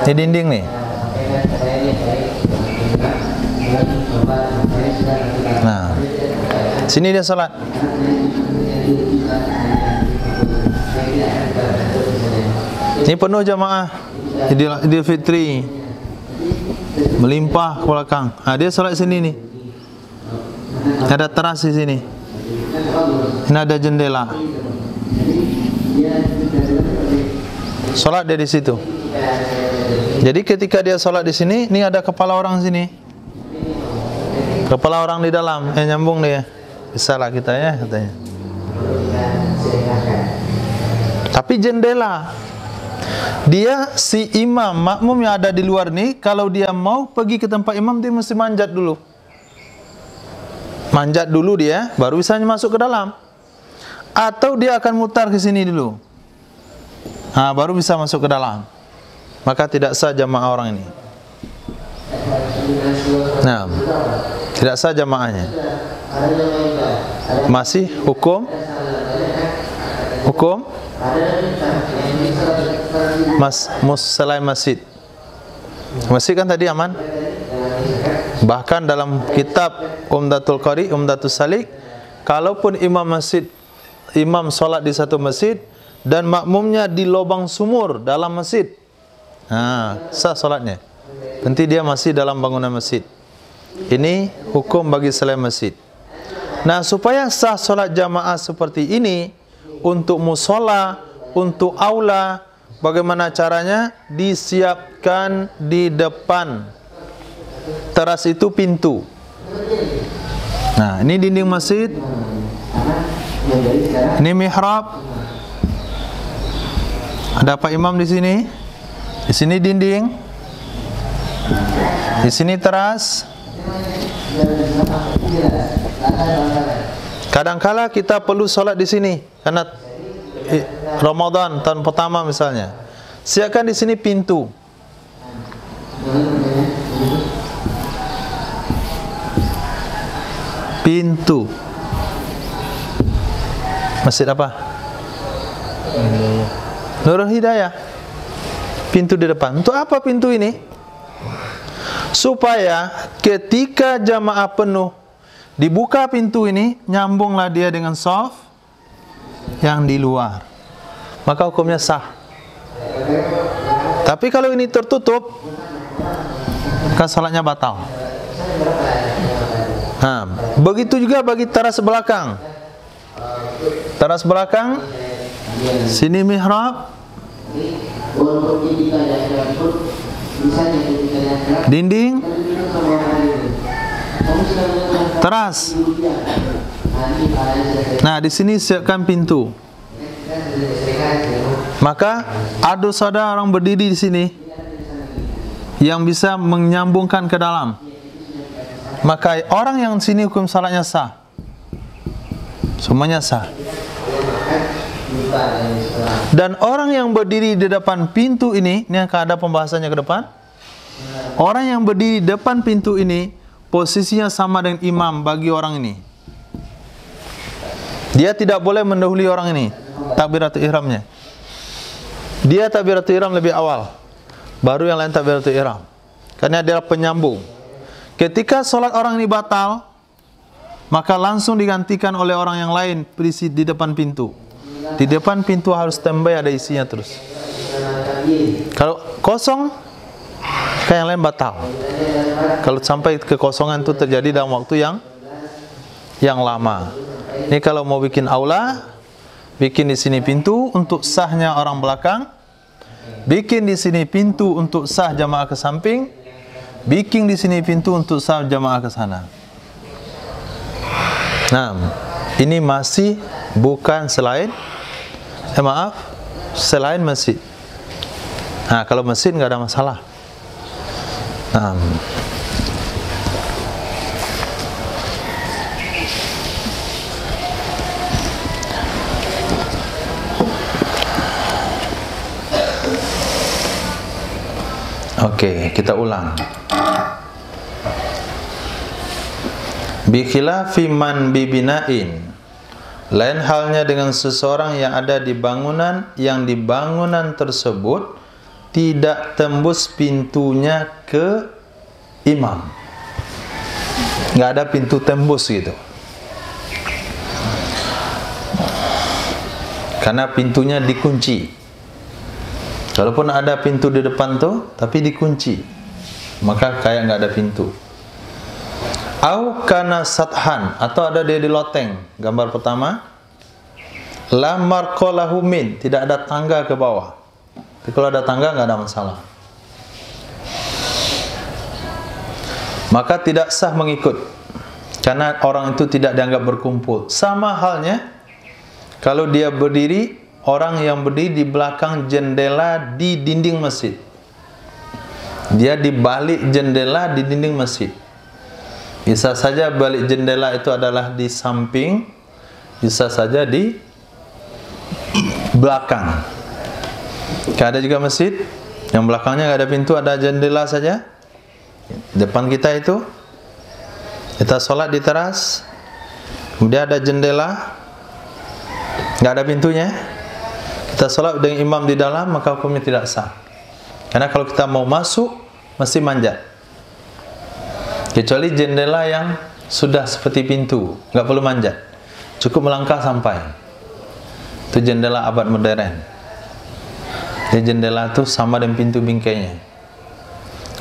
S1: Ini dinding nih. Nah, sini dia sholat. Ini penuh jamaah Idul Fitri, melimpah ke belakang. Nah, dia sholat sini nih. Ada teras di sini. Ini ada jendela. Sholat dia di situ. Jadi ketika dia sholat di sini, ini ada kepala orang sini. Kepala orang di dalam, nyambung dia. Bisa lah kita ya katanya. Tapi jendela. Dia si imam, makmum yang ada di luar nih, kalau dia mau pergi ke tempat imam, dia mesti manjat dulu. Manjat dulu dia, baru bisa masuk ke dalam. Atau dia akan mutar ke sini dulu. Nah, baru bisa masuk ke dalam. Maka tidak sah jamaah orang ini. Nah, tidak sah jamaahnya. Masih hukum selain masjid. Masjid kan tadi aman. Bahkan dalam kitab Umdatul Qari, Umdatul Salik, kalaupun imam sholat di satu masjid dan makmumnya di lubang sumur dalam masjid, nah, sah sholatnya. Nanti dia masih dalam bangunan masjid. Ini hukum bagi selain masjid. Nah, supaya sah sholat jamaah seperti ini, untuk musola, untuk aula, bagaimana caranya? Disiapkan di depan teras itu pintu. Nah, ini dinding masjid. Ini mihrab. Ada Pak Imam di sini. Di sini dinding. Di sini teras. Kadangkala kita perlu sholat di sini karena Ramadan tahun pertama misalnya. Siapkan di sini pintu. Pintu. Masjid apa? Nurul Hidayah. Pintu di depan. Untuk apa pintu ini? Supaya ketika jamaah penuh, dibuka pintu ini, nyambunglah dia dengan shaf yang di luar. Maka hukumnya sah. Tapi kalau ini tertutup, maka salatnya batal. Nah, begitu juga bagi teras belakang. Teras belakang, sini mihrab, dinding, teras. Nah, di sini siapkan pintu. Maka ada saudara orang berdiri di sini yang bisa menyambungkan ke dalam. Maka orang yang sini hukum salatnya sah. Semuanya sah. Dan orang yang berdiri di depan pintu ini akan ada pembahasannya ke depan. Orang yang berdiri di depan pintu ini posisinya sama dengan imam bagi orang ini. Dia tidak boleh mendahului orang ini takbiratul ihramnya. Dia takbiratul ihram lebih awal, baru yang lain takbiratul ihram. Karena dia penyambung. Ketika sholat orang ini batal, maka langsung digantikan oleh orang yang lain berisi di depan pintu. Di depan pintu harus standby, ada isinya terus. Kalau kosong, kayak yang lain batal. Kalau sampai kekosongan itu terjadi dalam waktu yang yang lama. Ini kalau mau bikin aula, bikin di sini pintu untuk sahnya orang belakang, bikin di sini pintu untuk sah jamaah ke samping, bikin di sini pintu untuk sah jamaah ke sana. Nah, ini masih bukan selain selain masjid. Nah, kalau masjid nggak ada masalah. Nah, oke, kita ulang. Bi khilafi man bibinain, lain halnya dengan seseorang yang ada di bangunan yang di bangunan tersebut tidak tembus pintunya ke imam. Nggak ada pintu tembus gitu. Karena pintunya dikunci. Kalaupun ada pintu di depan tuh, tapi dikunci, maka kayak nggak ada pintu. Au kana sathan, atau ada dia di loteng. Gambar pertama, la marqalahu min, tidak ada tangga ke bawah. Tapi kalau ada tangga nggak ada masalah. Maka tidak sah mengikut, karena orang itu tidak dianggap berkumpul. Sama halnya kalau dia berdiri, orang yang berdiri di belakang jendela di dinding masjid. Dia di balik jendela di dinding masjid. Bisa saja balik jendela itu adalah di samping, bisa saja di belakang. Ada juga masjid yang belakangnya nggak ada pintu, ada jendela saja. Depan kita itu, kita sholat di teras, kemudian ada jendela, nggak ada pintunya. Kita sholat dengan imam di dalam, maka hukumnya tidak sah. Karena kalau kita mau masuk, mesti manjat. Kecuali jendela yang sudah seperti pintu, nggak perlu manjat, cukup melangkah sampai. Itu jendela abad modern. Jadi jendela itu sama dengan pintu bingkainya.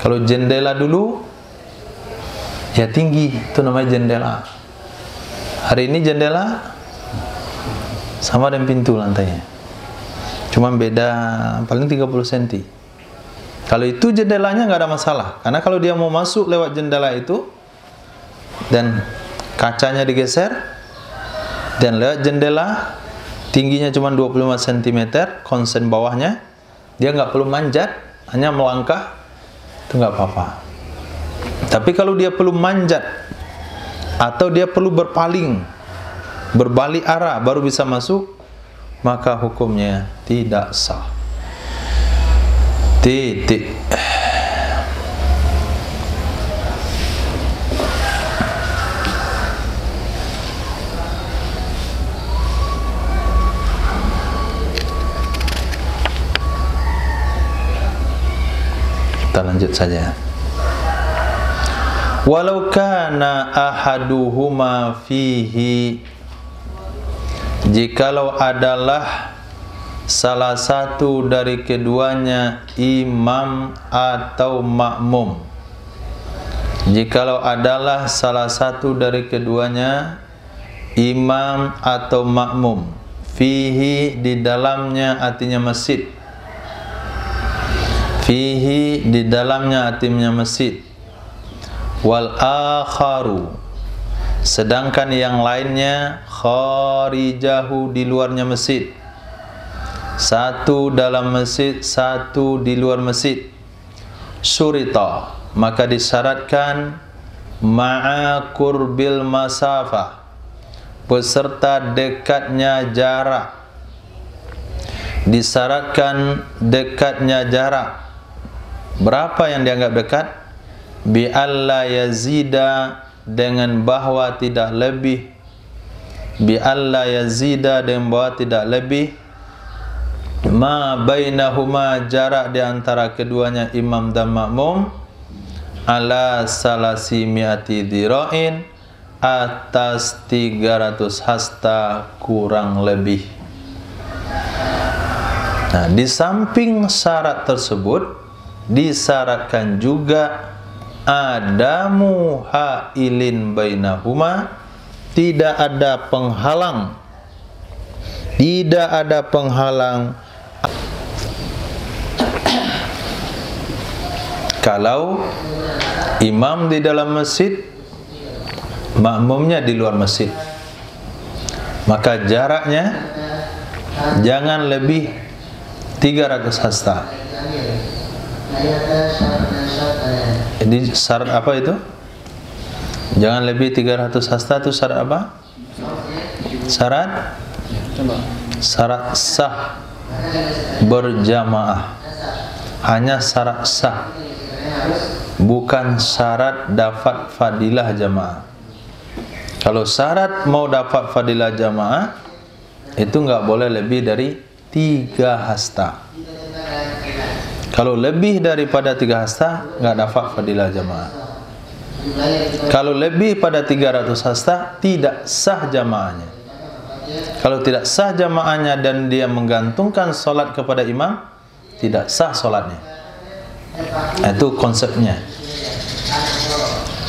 S1: Kalau jendela dulu, ya tinggi, itu namanya jendela. Hari ini jendela sama dengan pintu lantainya, cuma beda paling 30 cm. Kalau itu jendelanya nggak ada masalah, karena kalau dia mau masuk lewat jendela itu dan kacanya digeser dan lewat jendela tingginya cuma 25 cm, konsen bawahnya, dia nggak perlu manjat, hanya melangkah, itu nggak apa-apa. Tapi kalau dia perlu manjat atau dia perlu berpaling, berbalik arah baru bisa masuk, maka hukumnya tidak sah. Titik. Kita lanjut saja. Walau kana ahaduhuma fihi, jikalau adalah salah satu dari keduanya imam atau makmum. Jikalau adalah salah satu dari keduanya imam atau makmum, fihi di dalamnya artinya masjid. Fihi di dalamnya artinya masjid. Wal akharu, sedangkan yang lainnya kharijahu di luarnya masjid. Satu dalam masjid, satu di luar masjid. Syurita, maka disyaratkan ma'a qurbil masafah, beserta dekatnya jarak. Disyaratkan dekatnya jarak. Berapa yang dianggap dekat? Bi alla yazida, dengan bahwa tidak lebih. Bi alla yazida, dengan bahwa tidak lebih. Ma bainahuma, jarak di antara keduanya imam dan makmum, ala salasi mi'ati dhira'in, atas 300 hasta kurang lebih. Nah, di samping syarat tersebut disyaratkan juga adamu hailin bainahuma, tidak ada penghalang, tidak ada penghalang kalau imam di dalam masjid, makmumnya di luar masjid, maka jaraknya jangan lebih 300 hasta. Jadi syarat apa itu? Jangan lebih 300 hasta itu syarat apa? Syarat sah berjamaah. Hanya syarat sah, bukan syarat dapat fadilah jamaah. Kalau syarat mau dapat fadilah jamaah, itu nggak boleh lebih dari 3 hasta. Kalau lebih daripada 3 hasta, nggak dapat fadilah jamaah. Kalau lebih pada 300 hasta, tidak sah jamaahnya. Kalau tidak sah jamaahnya dan dia menggantungkan solat kepada imam, tidak sah solatnya. Itu konsepnya.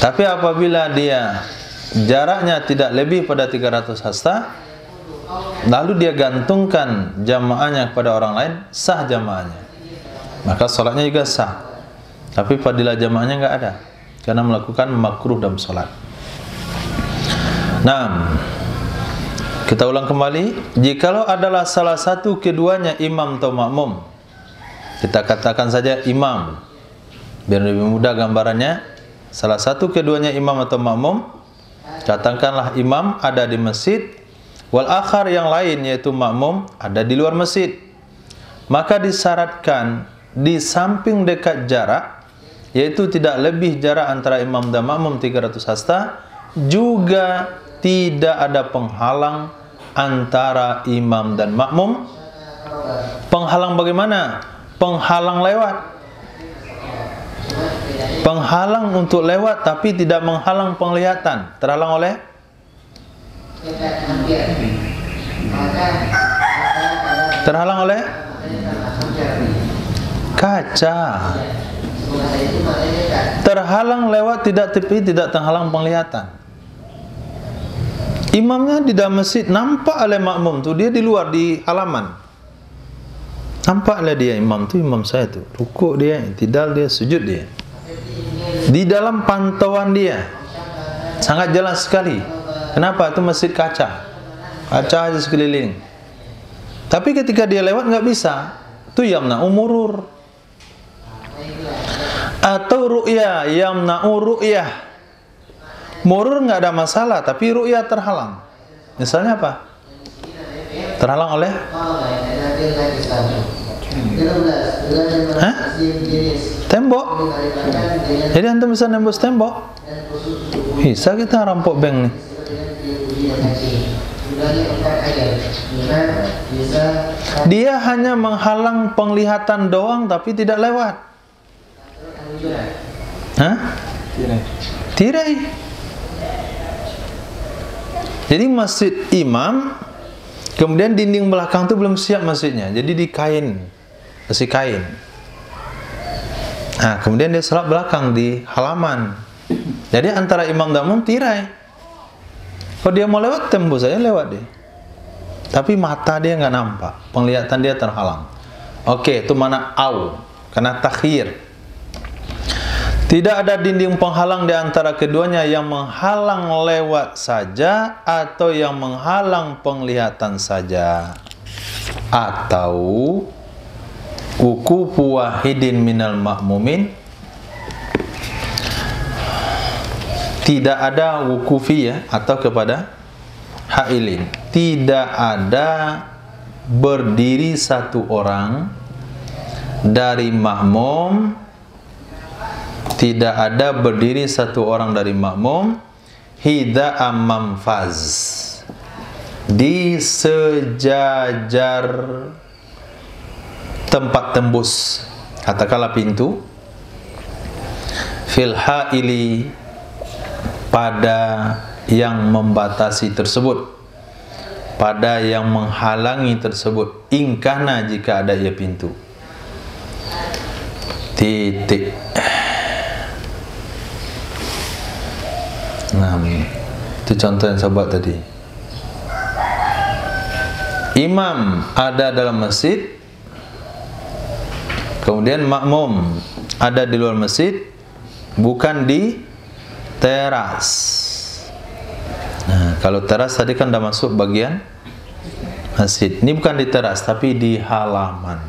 S1: Tapi apabila dia jaraknya tidak lebih pada 300 hasta, lalu dia gantungkan jamaahnya kepada orang lain, sah jamaahnya, maka solatnya juga sah. Tapi fadilah jamaahnya nggak ada, karena melakukan makruh dalam solat. Nah, kita ulang kembali. Jikalau adalah salah satu keduanya, imam atau makmum, kita katakan saja imam, biar lebih mudah gambarannya. Salah satu keduanya imam atau makmum, katakanlah imam ada di masjid, wal akhar yang lain yaitu makmum ada di luar masjid. Maka disyaratkan di samping dekat jarak, yaitu tidak lebih jarak antara imam dan makmum 300 hasta, juga tidak ada penghalang antara imam dan makmum. Penghalang bagaimana? Penghalang lewat. Penghalang untuk lewat, tapi tidak menghalang penglihatan. Terhalang oleh kaca. Terhalang lewat tidak, tapi tidak terhalang penglihatan. Imamnya di dalam masjid, nampak oleh makmum tu, dia di luar di halaman. Nampaklah dia imam tu, imam saya tu, rukuk dia, i'tidal dia, sujud dia, di dalam pantauan dia, sangat jelas sekali. Kenapa? Itu masjid kaca, kaca aja sekeliling. Tapi ketika dia lewat nggak bisa, itu yamna'u murur. Atau ru'yah, yamna'u ru'yah. Murur nggak ada masalah, tapi ru'yah terhalang. Misalnya apa? Terhalang oleh tembok. Jadi antum bisa nembus tembok. Bisa kita rampok bank nih. Dia hanya menghalang penglihatan doang, tapi tidak lewat. Tirai. Jadi masjid imam, kemudian dinding belakang itu belum siap masjidnya, jadi di kain, kasih kain. Nah, kemudian dia salat belakang di halaman. Jadi antara imam dan makmum tirai. Kalau dia mau lewat, tembus saja lewat dia. Tapi mata dia nggak nampak, penglihatan dia terhalang. Oke, itu mana au, karena takhir. Tidak ada dinding penghalang di antara keduanya yang menghalang lewat saja atau yang menghalang penglihatan saja. Atau wukufu wahidin minal ma'mumin. Tidak ada wukufi ya, atau kepada hailin. Tidak ada berdiri satu orang dari makmum. Tidak ada berdiri satu orang dari makmum hida amamfaz, di sejajar tempat tembus, katakanlah pintu, fil haili, pada yang membatasi tersebut, pada yang menghalangi tersebut, ingkana jika ada ia pintu. Titik. Nah, itu Itu contoh yang saya buat tadi. Imam ada dalam masjid, kemudian makmum ada di luar masjid, bukan di teras. Nah, kalau teras tadi kan sudah masuk bagian masjid. Ini bukan di teras, tapi di halaman.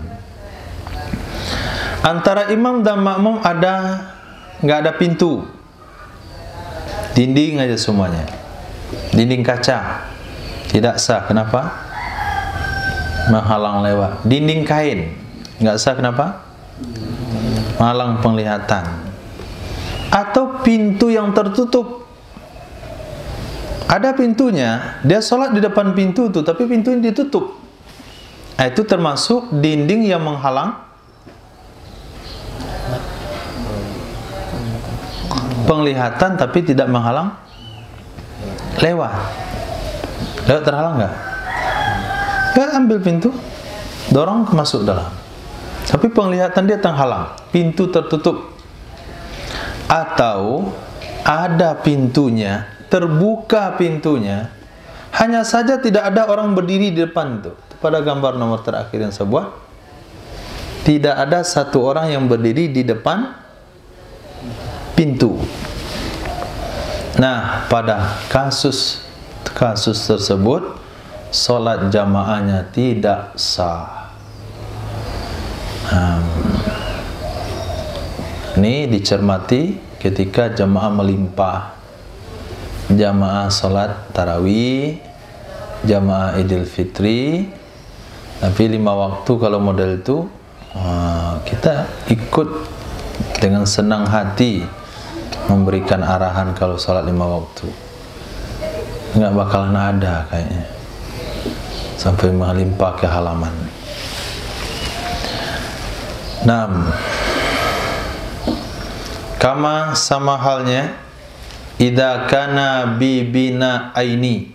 S1: Antara imam dan makmum nggak ada pintu, dinding aja semuanya, dinding kaca, tidak sah. Kenapa? Menghalang lewat. Dinding kain, nggak sah. Kenapa? Menghalang penglihatan. Atau pintu yang tertutup. Ada pintunya, dia sholat di depan pintu itu, tapi pintunya ditutup. Nah, itu termasuk dinding yang menghalang penglihatan, tapi tidak menghalang lewat. Lewat terhalang nggak? Nggak, ambil pintu, dorong masuk dalam. Tapi penglihatan dia terhalang, pintu tertutup. Atau ada pintunya, terbuka pintunya, hanya saja tidak ada orang berdiri di depan itu. Pada gambar nomor terakhir yang saya buat, tidak ada satu orang yang berdiri di depan pintu. Nah, pada kasus tersebut, sholat jamaahnya tidak sah. Ini dicermati ketika jamaah melimpah, jamaah sholat tarawih, jamaah idul fitri. Tapi 5 waktu kalau model itu, kita ikut dengan senang hati memberikan arahan. Kalau sholat 5 waktu nggak bakalan ada kayaknya sampai melimpah ke halaman. 6. Kama sama halnya idza kana bibina aini,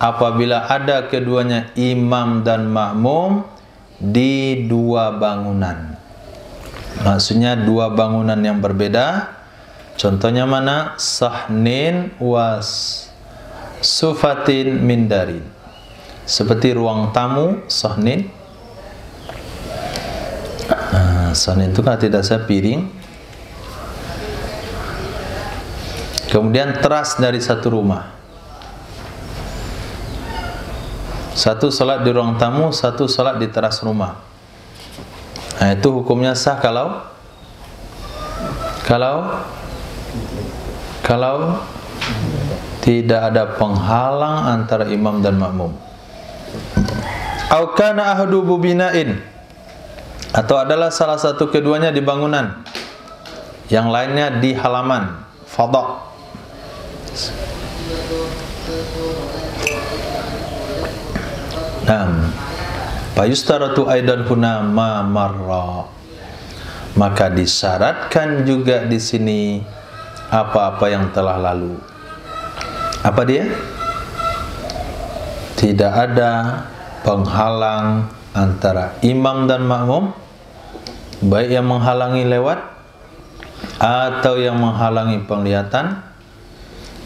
S1: apabila ada keduanya imam dan makmum di 2 bangunan. Maksudnya 2 bangunan yang berbeda. Contohnya mana? Sahnin was sufatin min darin. Seperti ruang tamu, sahnin. Sahnin itu kan tidak saya piring. Kemudian teras dari satu rumah. Satu salat di ruang tamu, satu salat di teras rumah. Nah, itu hukumnya sah kalau tidak ada penghalang antara imam dan makmum. Au kana ahadu binain, atau adalah salah satu keduanya di bangunan, yang lainnya di halaman, fadha. Payustaratu aidan huna ma marra, maka disyaratkan juga di sini apa-apa yang telah lalu. Apa dia? Tidak ada penghalang antara imam dan makmum, baik yang menghalangi lewat atau yang menghalangi penglihatan.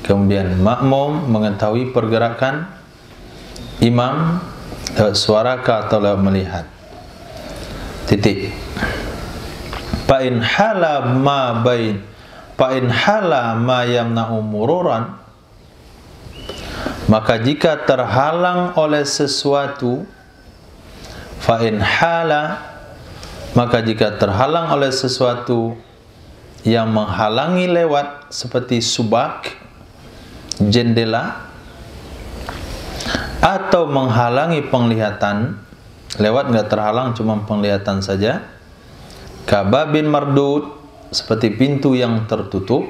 S1: Kemudian makmum mengetahui pergerakan imam lewat suara atau lewat melihat. Titik. Fa in hala ma yamna'u mururan, maka jika terhalang oleh sesuatu, fa in hala, maka jika terhalang oleh sesuatu yang menghalangi lewat, seperti subak, jendela, atau menghalangi penglihatan, lewat nggak terhalang, cuma penglihatan saja, kababin mardud, seperti pintu yang tertutup,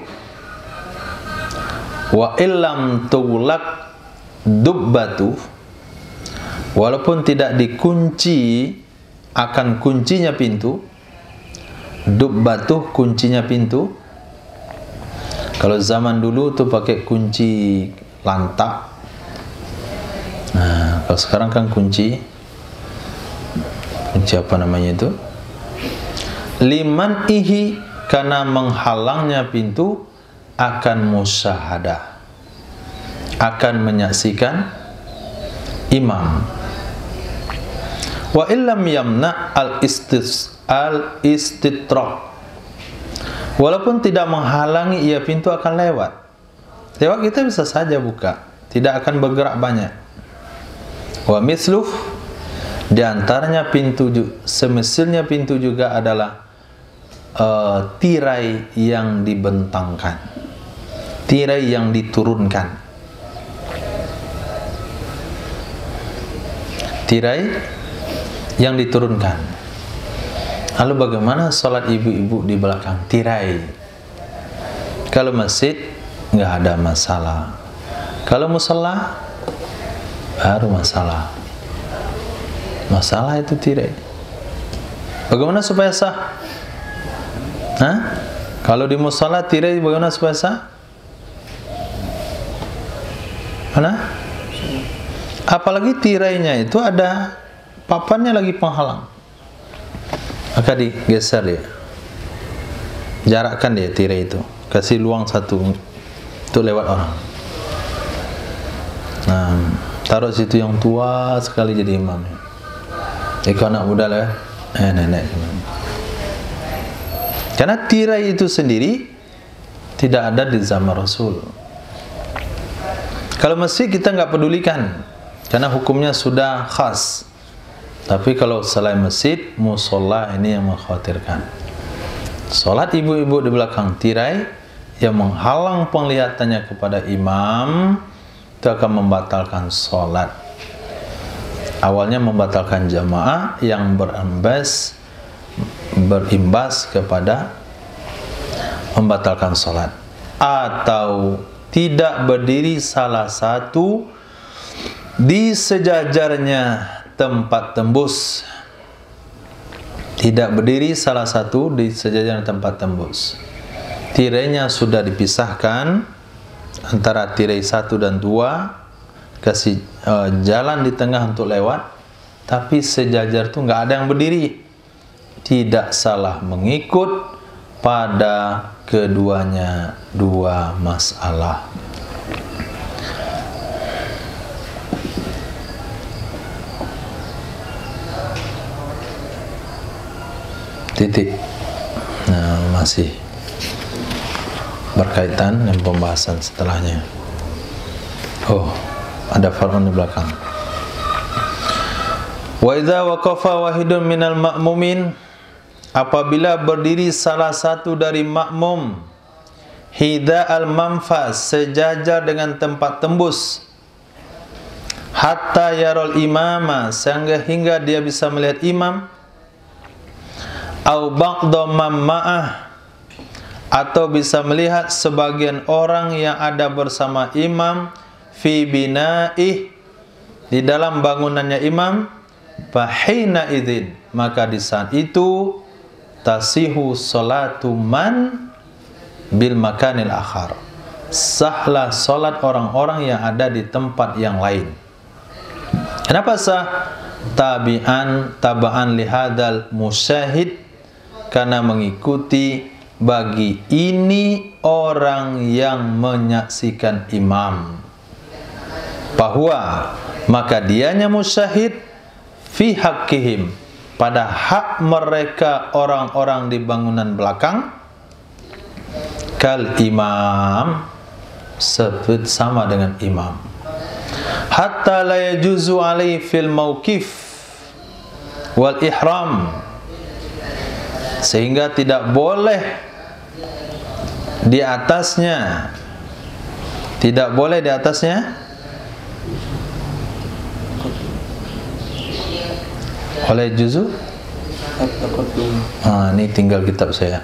S1: wa illam tughlaq dubbatu, walaupun tidak dikunci akan kuncinya pintu. Dubbatu kuncinya pintu. Kalau zaman dulu tuh pakai kunci lantak. Nah, kalau sekarang kan kunci apa namanya itu? Liman ihi, karena menghalangnya pintu akan musyahadah. akan menyaksikan imam. Wa illam yamna al-istitrak, walaupun tidak menghalangi, ia pintu akan lewat. Lewat kita bisa saja buka, tidak akan bergerak banyak. Wa misluh, di antaranya pintu, semisalnya pintu juga adalah tirai yang dibentangkan, tirai yang diturunkan. Tirai yang diturunkan. Lalu bagaimana sholat ibu-ibu di belakang tirai? Kalau masjid nggak ada masalah. Kalau musala baru masalah. Masalah itu tirai. Bagaimana supaya sah? Hah? Kalau di musala tirai bagaimana supaya sah? Mana? Apalagi tirainya itu ada papannya lagi penghalang, maka digeser dia, jarakkan dia tirai itu, kasih luang satu untuk lewat orang. Nah, taruh situ yang tua sekali jadi imamnya. Kalau anak muda lah, nenek. Karena tirai itu sendiri tidak ada di zaman Rasul. Kalau masjid kita nggak pedulikan, karena hukumnya sudah khas. Tapi kalau selain masjid, musola ini yang mengkhawatirkan. Sholat ibu-ibu di belakang tirai yang menghalang penglihatannya kepada imam, itu akan membatalkan sholat. Awalnya membatalkan jamaah yang berimbas kepada membatalkan sholat. Atau tidak berdiri salah satu di sejajarnya tempat tembus. Tidak berdiri salah satu di sejajarnya tempat tembus. Tirainya sudah dipisahkan antara tirai 1 dan 2, kasih jalan di tengah untuk lewat, tapi sejajar itu nggak ada yang berdiri. Tidak salah mengikut pada keduanya dua masalah. Titik. Nah, masih berkaitan dengan pembahasan setelahnya. Oh, ada far'un di belakang. Wa idza waqafa wahidun minal ma'mumin, apabila berdiri salah satu dari makmum, hida al-manfas, sejajar dengan tempat tembus, hatta yarol imama, hingga dia bisa melihat imam, au ba'da mamma'ah, atau bisa melihat sebagian orang yang ada bersama imam, fi bina'ih, di dalam bangunannya imam, fahina idzin, maka di saat itu tasihu salatu man bil makanil akhar, sahlah salat orang-orang yang ada di tempat yang lain. Kenapa sah? Taba'an lihadal musyahid, karena mengikuti bagi ini orang yang menyaksikan imam, bahwa maka dianya musyahid fi haqqihim, pada hak mereka orang-orang di bangunan belakang, kal imam, sama dengan imam, hatta la yajuzu alaihi fil mauqif wal ihram, sehingga tidak boleh di atasnya, tidak boleh di atasnya oleh juzu. Ini tinggal kitab saya.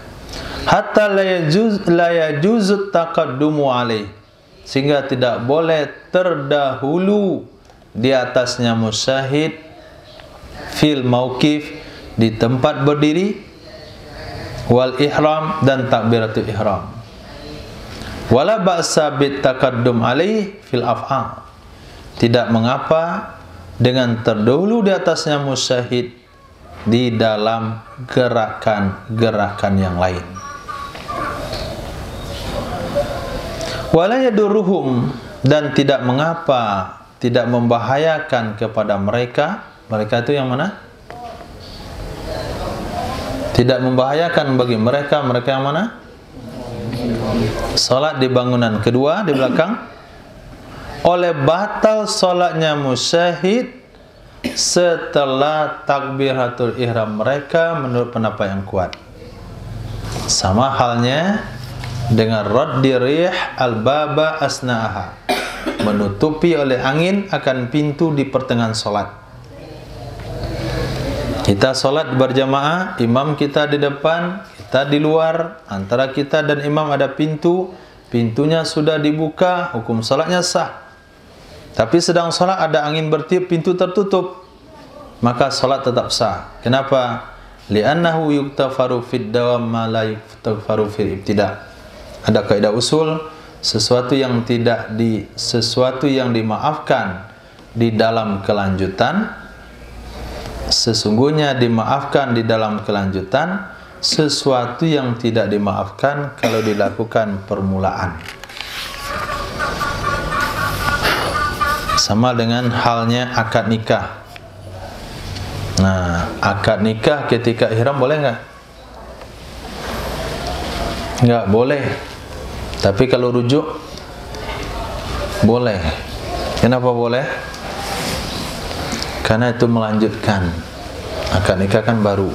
S1: Hatta la yajuz taqaddumu alaih, sehingga tidak boleh terdahulu di atasnya musyahid fil mauqif, di tempat berdiri, wal ihram, dan takbiratul ihram. Wala ba'sa bit taqaddum alaih fil af'al, tidak mengapa dengan terdahulu di atasnya musyahid di dalam gerakan-gerakan yang lain. Wala yadurruhum, dan tidak mengapa, tidak membahayakan kepada mereka. Mereka itu yang mana? Tidak membahayakan bagi mereka. Mereka yang mana? Salat di bangunan kedua, di belakang. Oleh batal salatnya musyahid setelah takbiratul ihram mereka menurut pendapat yang kuat. Sama halnya dengan raddi rih al-baba asna'aha, menutupi oleh angin akan pintu di pertengahan solat. Kita solat berjamaah, imam kita di depan, kita di luar, antara kita dan imam ada pintu, pintunya sudah dibuka, hukum solatnya sah. Tapi sedang solat ada angin bertiup, pintu tertutup, maka solat tetap sah. Kenapa? Li'annahu yuktafaru fid dawam ma la yuktafaru fil ibtida'. Ada kaidah usul, sesuatu yang dimaafkan di dalam kelanjutan sesungguhnya dimaafkan di dalam kelanjutan, sesuatu yang tidak dimaafkan kalau dilakukan permulaan. Sama dengan halnya akad nikah. Nah, akad nikah ketika ihram boleh enggak? Enggak boleh. Tapi kalau rujuk boleh. Kenapa boleh? Karena itu melanjutkan. Akad nikah kan baru.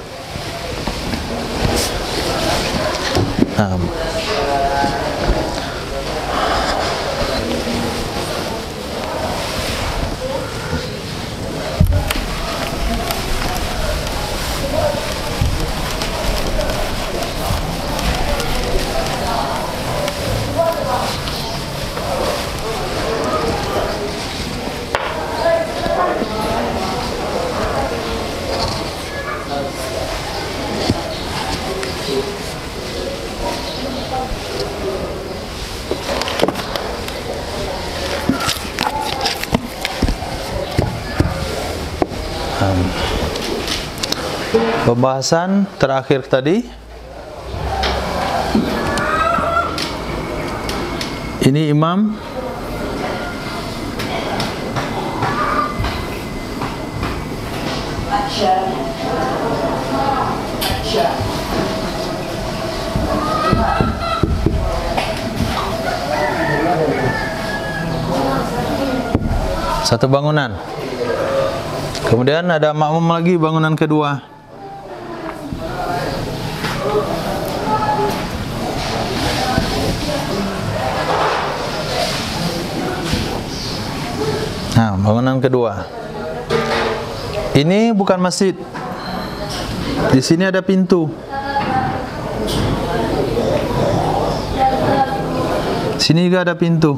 S1: Pembahasan terakhir tadi, ini imam satu bangunan, kemudian ada makmum lagi bangunan kedua. Nah, bangunan kedua. Ini bukan masjid. Di sini ada pintu. Sini juga ada pintu.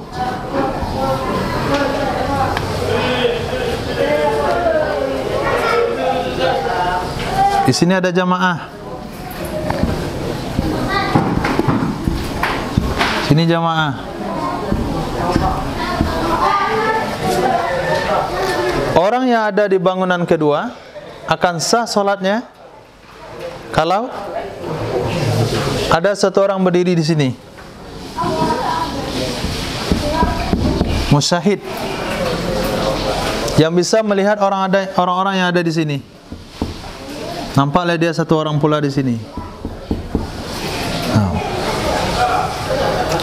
S1: Di sini ada jamaah. Sini jamaah. Orang yang ada di bangunan kedua akan sah solatnya kalau ada satu orang berdiri di sini, musyahid, yang bisa melihat orang-orang yang ada di sini. Nampaklah dia satu orang pula di sini.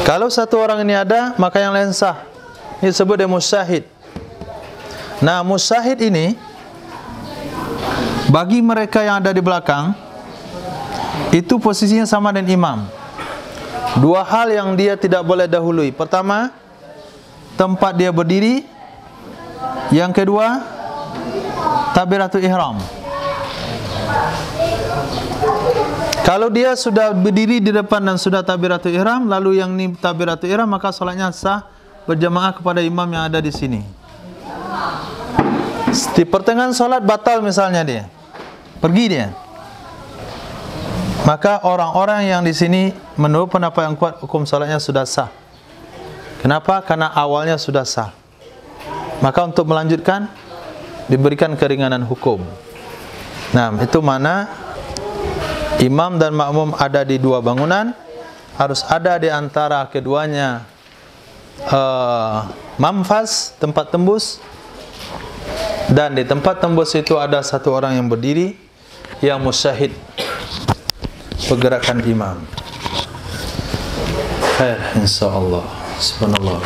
S1: Kalau satu orang ini ada, maka yang lain sah. Ini disebut dia musyahid. Nah, musyahid ini bagi mereka yang ada di belakang itu posisinya sama dengan imam. Dua hal yang dia tidak boleh dahului. Pertama, tempat dia berdiri. Yang kedua, takbiratul ihram. Kalau dia sudah berdiri di depan dan sudah takbiratul ihram, lalu yang ini takbiratul ihram, maka solatnya sah berjamaah kepada imam yang ada di sini. Di pertengahan solat batal misalnya dia pergi dia, maka orang-orang yang di sini menurut pendapat yang kuat hukum solatnya sudah sah. Kenapa? Karena awalnya sudah sah. Maka untuk melanjutkan diberikan keringanan hukum. Nah, itu mana imam dan makmum ada di dua bangunan, harus ada di antara keduanya mamfaz, tempat tembus, dan di tempat tembus itu ada satu orang yang berdiri yang musyahid pergerakan imam. Khair insyaallah. Subhanallah.